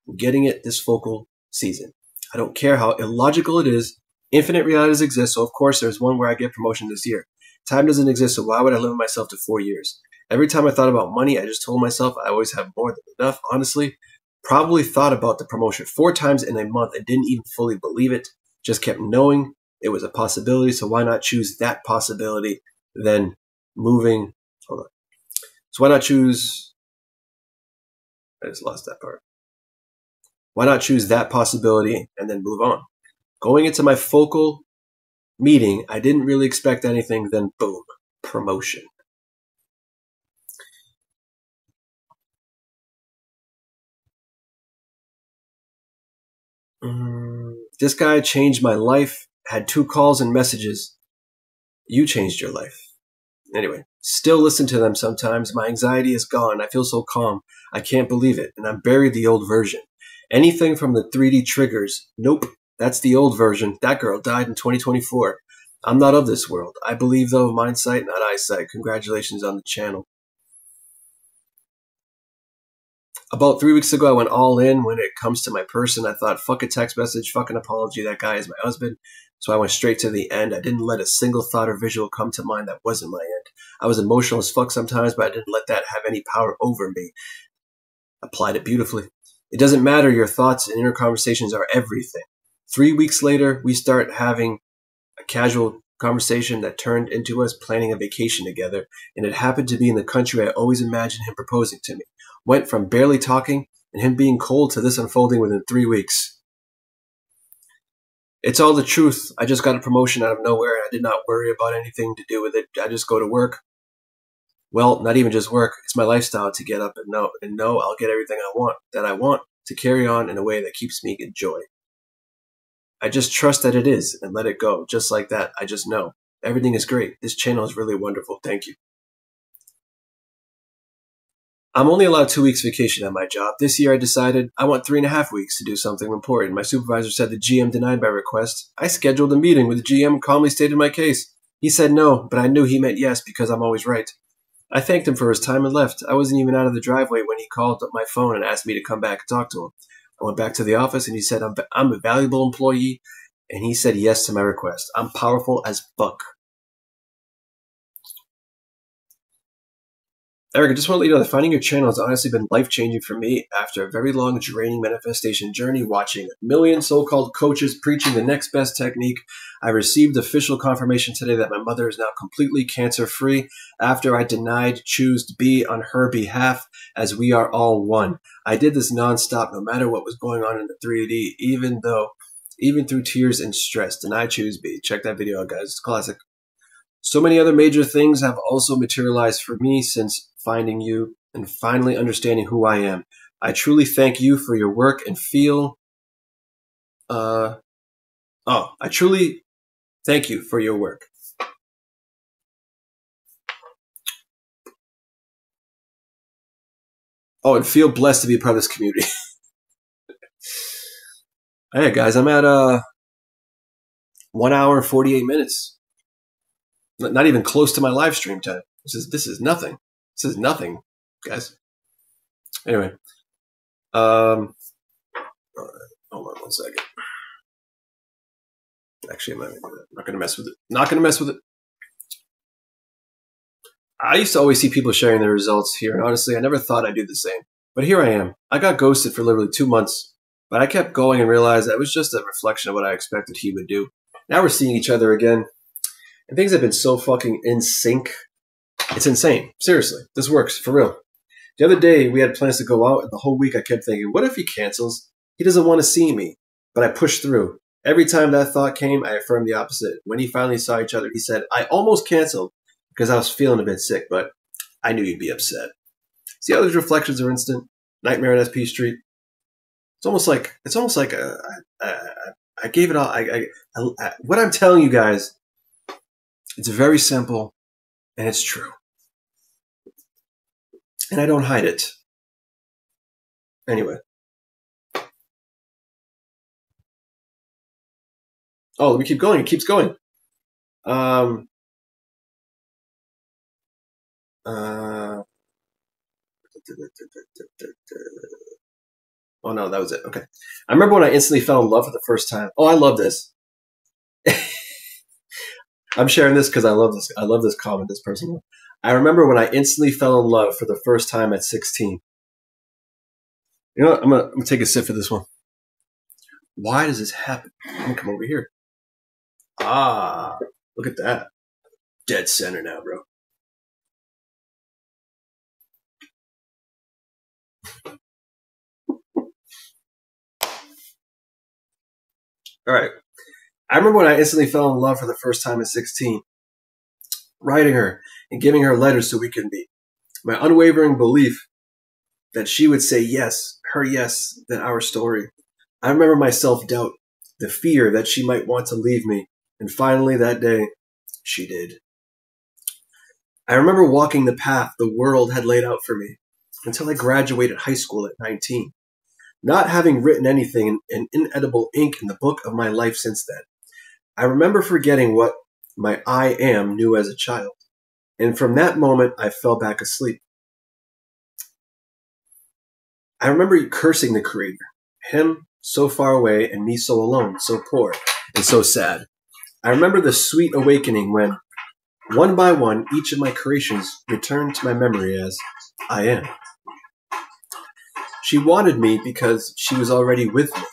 I'm getting it this focal season. I don't care how illogical it is, Infinite realities exist, so of course there's one where I get promotion this year. Time doesn't exist, so why would I limit myself to 4 years? Every time I thought about money, I just told myself I always have more than enough. Honestly, probably thought about the promotion 4 times in a month and didn't even fully believe it. Just kept knowing it was a possibility, so why not choose that possibility then moving? Hold on. So why not choose? I just lost that part. Why not choose that possibility and then move on? Going into my focal meeting, I didn't really expect anything, then boom, promotion. This guy changed my life, had 2 calls and messages. You changed your life. Anyway, still listen to them sometimes. My anxiety is gone. I feel so calm. I can't believe it. And I'm buried the old version. Anything from the 3D triggers. Nope. That's the old version. That girl died in 2024. I'm not of this world. I believe, though, mindsight, not eyesight. Congratulations on the channel. About 3 weeks ago, I went all in when it comes to my person. I thought, fuck a text message, fuck an apology. That guy is my husband. So I went straight to the end. I didn't let a single thought or visual come to mind that wasn't my end. I was emotional as fuck sometimes, but I didn't let that have any power over me. Applied it beautifully. It doesn't matter. Your thoughts and inner conversations are everything. 3 weeks later, we start having a casual conversation that turned into us planning a vacation together, and it happened to be in the country I always imagined him proposing to me. Went from barely talking and him being cold to this unfolding within 3 weeks. It's all the truth. I just got a promotion out of nowhere, and I did not worry about anything to do with it. I just go to work. Well, not even just work. It's my lifestyle to get up and know I'll get everything I want to carry on in a way that keeps me in joy. I just trust that it is and let it go. Just like that, I just know. Everything is great. This channel is really wonderful. Thank you. I'm only allowed 2 weeks vacation at my job. This year I decided I want 3.5 weeks to do something important. My supervisor said the GM denied my request. I scheduled a meeting with the GM and calmly stated my case. He said no, but I knew he meant yes because I'm always right. I thanked him for his time and left. I wasn't even out of the driveway when he called up my phone and asked me to come back and talk to him. I went back to the office and he said I'm a valuable employee, and he said yes to my request. I'm powerful as fuck. Eric, I just want to let you know that finding your channel has honestly been life-changing for me after a very long, draining manifestation journey, watching a million so-called coaches preaching the next best technique. I received official confirmation today that my mother is now completely cancer-free after I denied choose to be on her behalf, as we are all one. I did this nonstop no matter what was going on in the 3D, even through tears and stress. Deny choose be. Check that video out, guys. It's classic. So many other major things have also materialized for me since finding you and finally understanding who I am. I truly thank you for your work and feel... I truly thank you for your work. Oh, and feel blessed to be a part of this community. Hey, guys, I'm at 1 hour and 48 minutes. Not even close to my live stream time. This is nothing. This is nothing, guys. Anyway, hold on 1 second. Actually, I'm not going to mess with it. Not going to mess with it. I used to always see people sharing their results here, and honestly, I never thought I'd do the same. But here I am. I got ghosted for literally 2 months, but I kept going and realized that it was just a reflection of what I expected he would do. Now we're seeing each other again, and things have been so fucking in sync. It's insane. Seriously, this works, for real. The other day, we had plans to go out, and the whole week I kept thinking, what if he cancels? He doesn't want to see me. But I pushed through. Every time that thought came, I affirmed the opposite. When he finally saw each other, he said, I almost canceled because I was feeling a bit sick, but I knew you'd be upset. See how those reflections are instant? Nightmare on SP Street. It's almost like I gave it all. What I'm telling you guys, it's very simple and it's true. And I don't hide it. Anyway. Oh, let me keep going. It keeps going. Oh no, that was it. Okay. I remember when I instantly fell in love for the first time. Oh, I love this. I'm sharing this because I love this. I love this comment, this person. I remember when I instantly fell in love for the first time at 16. You know what? I'm gonna take a sip for this one. Why does this happen? I'm gonna come over here. Ah, look at that. Dead center now, bro. All right. I remember when I instantly fell in love for the first time at 16, writing her and giving her letters so we could meet. My unwavering belief that she would say yes, her yes, than our story. I remember my self-doubt, the fear that she might want to leave me, and finally that day, she did. I remember walking the path the world had laid out for me until I graduated high school at 19, not having written anything in inedible ink in the book of my life since then. I remember forgetting what my I am knew as a child, and from that moment I fell back asleep. I remember cursing the Creator, him so far away and me so alone, so poor and so sad. I remember the sweet awakening when, one by one, each of my creations returned to my memory as I am. She wanted me because she was already with me.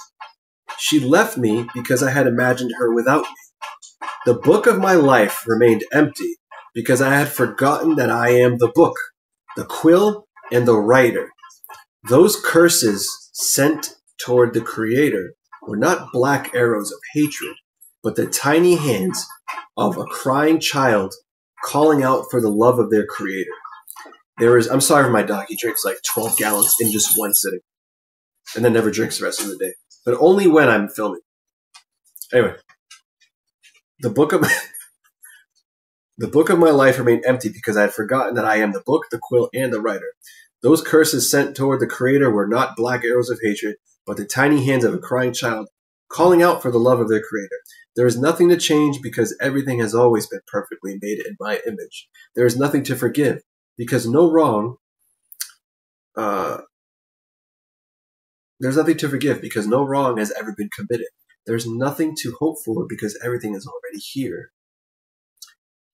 She left me because I had imagined her without me. The book of my life remained empty because I had forgotten that I am the book, the quill, and the writer. Those curses sent toward the Creator were not black arrows of hatred, but the tiny hands of a crying child calling out for the love of their Creator. I'm sorry for my dog. He drinks like 12 gallons in just one sitting and then never drinks the rest of the day, but only when I'm filming. Anyway, the book of my life remained empty because I had forgotten that I am the book, the quill, and the writer. Those curses sent toward the Creator were not black arrows of hatred, but the tiny hands of a crying child calling out for the love of their Creator. There is nothing to change because everything has always been perfectly made in my image. There is nothing to forgive because no wrong has ever been committed. There's nothing to hope for because everything is already here.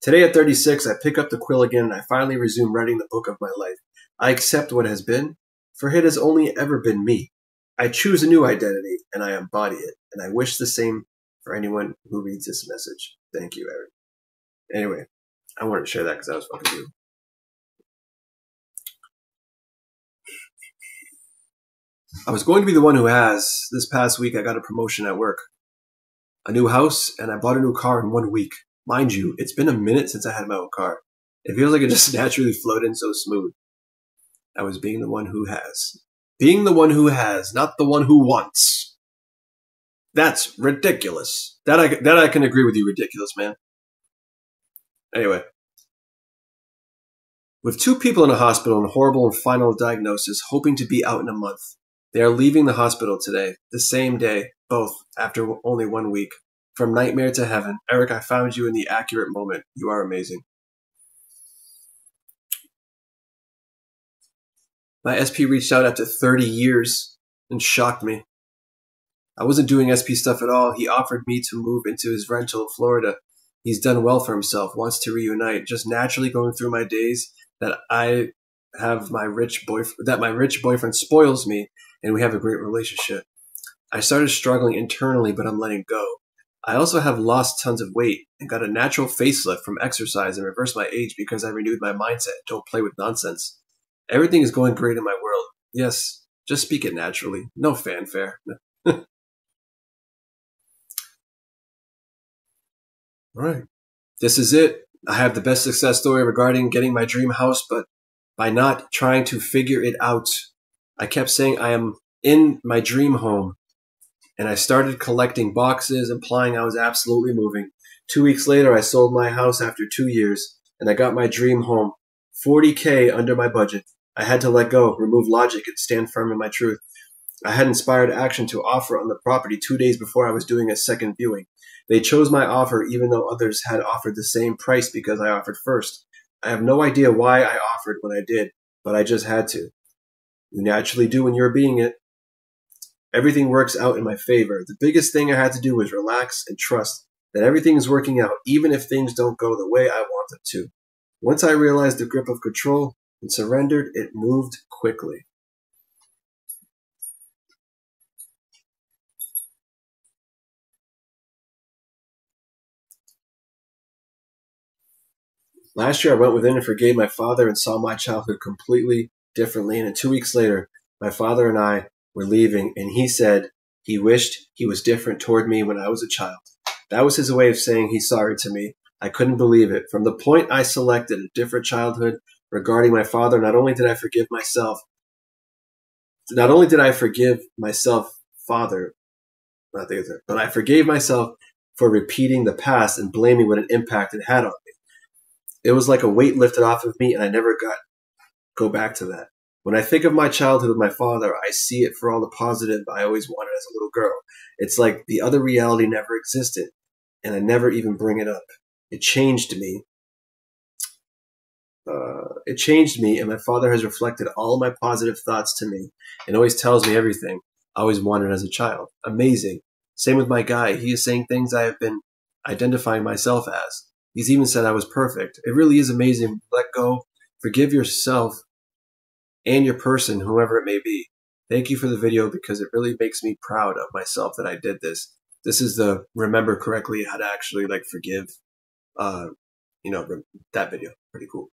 Today at 36, I pick up the quill again and I finally resume writing the book of my life. I accept what has been, for it has only ever been me. I choose a new identity and I embody it, and I wish the same for anyone who reads this message. Thank you, Eric. Anyway, I wanted to share that because that was fucking beautiful. I was going to be the one who has. This past week, I got a promotion at work. A new house, and I bought a new car in 1 week. Mind you, it's been a minute since I had my own car. It feels like it just naturally flowed in so smooth. I was being the one who has. Being the one who has, not the one who wants. That's ridiculous. That I can agree with you, ridiculous, man. Anyway. With 2 people in a hospital and a horrible and final diagnosis, hoping to be out in a month. They are leaving the hospital today, the same day, both, after only 1 week. From nightmare to heaven. Eric, I found you in the accurate moment. You are amazing. My SP reached out after 30 years and shocked me. I wasn't doing SP stuff at all. He offered me to move into his rental in Florida. He's done well for himself, wants to reunite. Just naturally going through my days that my rich boyfriend spoils me and we have a great relationship. I started struggling internally, but I'm letting go. I also have lost tons of weight and got a natural facelift from exercise and reversed my age because I renewed my mindset. Don't play with nonsense. Everything is going great in my world. Yes, just speak it naturally. No fanfare. All right. This is it. I have the best success story regarding getting my dream house, but by not trying to figure it out, I kept saying I am in my dream home. And I started collecting boxes, implying I was absolutely moving. 2 weeks later, I sold my house after 2 years, and I got my dream home. $40K under my budget. I had to let go, remove logic, and stand firm in my truth. I had inspired action to offer on the property 2 days before I was doing a second viewing. They chose my offer even though others had offered the same price because I offered first. I have no idea why I offered when I did, but I just had to. You naturally do when you're being it. Everything works out in my favor. The biggest thing I had to do was relax and trust that everything is working out, even if things don't go the way I want them to. Once I realized the grip of control and surrendered, it moved quickly. Last year, I went within and forgave my father and saw my childhood completely differently. And 2 weeks later, my father and I were leaving, and he said he wished he was different toward me when I was a child. That was his way of saying he's sorry to me. I couldn't believe it. From the point I selected a different childhood regarding my father, not only did I forgive myself, father, but I forgave myself for repeating the past and blaming what an impact it had on me. It was like a weight lifted off of me, and I never go back to that. When I think of my childhood with my father, I see it for all the positive I always wanted as a little girl. It's like the other reality never existed, and I never even bring it up. It changed me. And my father has reflected all my positive thoughts to me and always tells me everything I always wanted as a child. Amazing. Same with my guy. He is saying things I have been identifying myself as. He's even said I was perfect. It really is amazing. Let go. Forgive yourself and your person, whoever it may be. Thank you for the video because it really makes me proud of myself that I did this. This is the remember correctly how to actually forgive. That video. Pretty cool.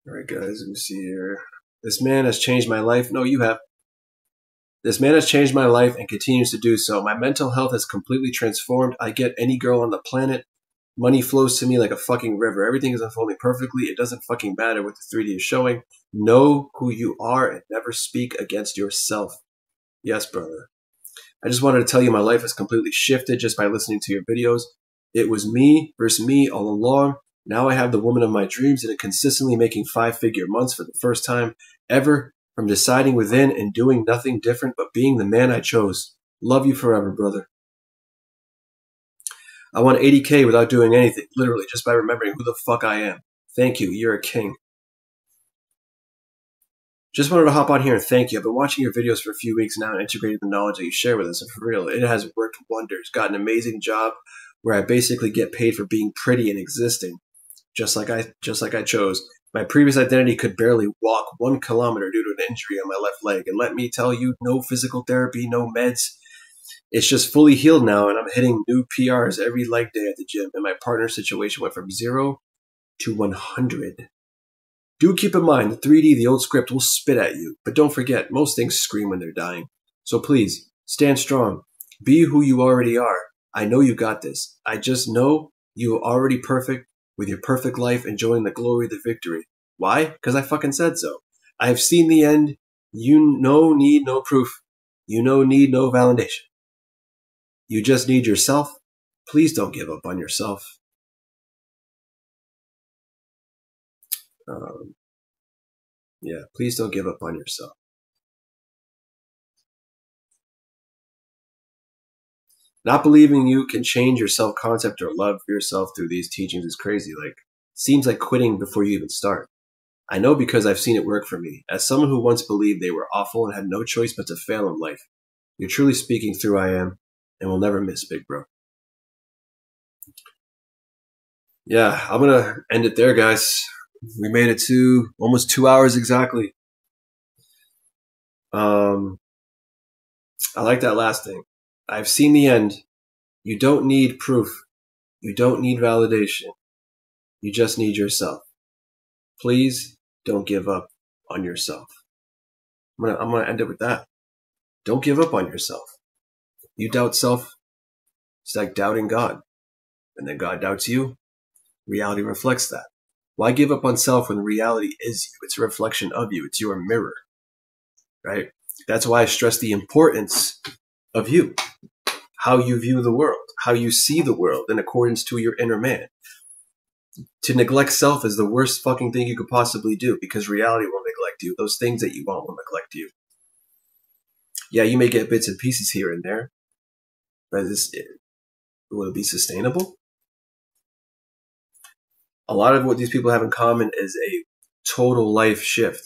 All right, guys, let me see here. This man has changed my life. No, you have. This man has changed my life and continues to do so. My mental health has completely transformed. I get any girl on the planet. Money flows to me like a fucking river. Everything is unfolding perfectly. It doesn't fucking matter what the 3D is showing. Know who you are and never speak against yourself. Yes, brother. I just wanted to tell you my life has completely shifted just by listening to your videos. It was me versus me all along. Now I have the woman of my dreams and consistently making 5-figure months for the first time ever from deciding within and doing nothing different but being the man I chose. Love you forever, brother. I want 80K without doing anything, literally just by remembering who the fuck I am. Thank you. You're a king. Just wanted to hop on here and thank you. I've been watching your videos for a few weeks now and integrating the knowledge that you share with us. And for real, it has worked wonders. Got an amazing job where I basically get paid for being pretty and existing. Just like I chose. My previous identity could barely walk 1 kilometer due to an injury on my left leg. And let me tell you, no physical therapy, no meds. It's just fully healed now, and I'm hitting new PRs every leg day at the gym. And my partner situation went from 0 to 100. Do keep in mind, the 3D, the old script, will spit at you. But don't forget, most things scream when they're dying. So please, stand strong. Be who you already are. I know you got this. I just know you are already perfect. With your perfect life, enjoying the glory of the victory. Why? Because I fucking said so. I have seen the end. You need no proof. You need no validation. You just need yourself. Please don't give up on yourself. Please don't give up on yourself. Not believing you can change your self-concept or love for yourself through these teachings is crazy. Seems like quitting before you even start. I know because I've seen it work for me. As someone who once believed they were awful and had no choice but to fail in life, you're truly speaking through I am and will never miss, big bro. Yeah, I'm going to end it there, guys. We made it to almost 2 hours exactly. I like that last thing. I've seen the end. You don't need proof. You don't need validation. You just need yourself. Please don't give up on yourself. I'm gonna end it with that. Don't give up on yourself. You doubt self, it's like doubting God. And then God doubts you. Reality reflects that. Why give up on self when reality is you? It's a reflection of you. It's your mirror. Right? That's why I stress the importance of you. How you view the world. How you see the world in accordance to your inner man. To neglect self is the worst fucking thing you could possibly do because reality will neglect you. Those things that you want will neglect you. Yeah, you may get bits and pieces here and there, but will it be sustainable? A lot of what these people have in common is a total life shift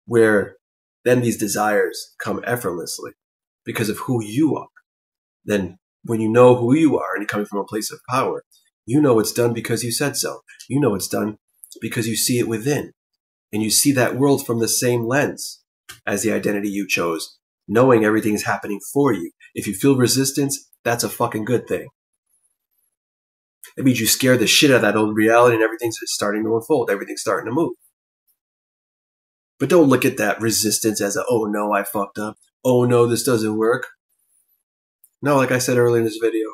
where then these desires come effortlessly because of who you are. then when you know who you are and you're coming from a place of power, you know it's done because you said so. You know it's done because you see it within. And you see that world from the same lens as the identity you chose, knowing everything is happening for you. If you feel resistance, that's a fucking good thing. It means you scare the shit out of that old reality and everything's starting to unfold. Everything's starting to move. But don't look at that resistance as a, oh no, I fucked up. Oh no, this doesn't work. No, like I said earlier in this video,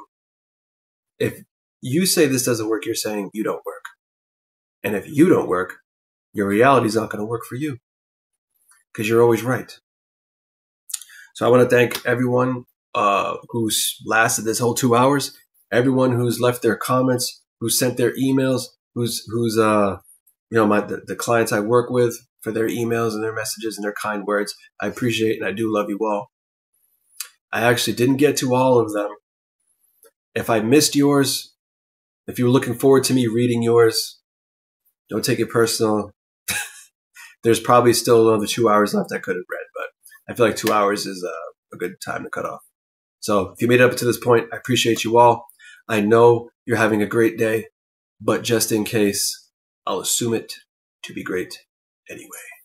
if you say this doesn't work, you're saying you don't work. And if you don't work, your reality is not going to work for you because you're always right. So I want to thank everyone who's lasted this whole 2 hours, everyone who's left their comments, who sent their emails, who's the clients I work with, for their emails and their messages and their kind words. I appreciate and I do love you all. I actually didn't get to all of them. If I missed yours, if you were looking forward to me reading yours, don't take it personal. There's probably still another 2 hours left I could have read, but I feel like 2 hours is a good time to cut off. So if you made it up to this point, I appreciate you all. I know you're having a great day, but just in case, I'll assume it to be great anyway.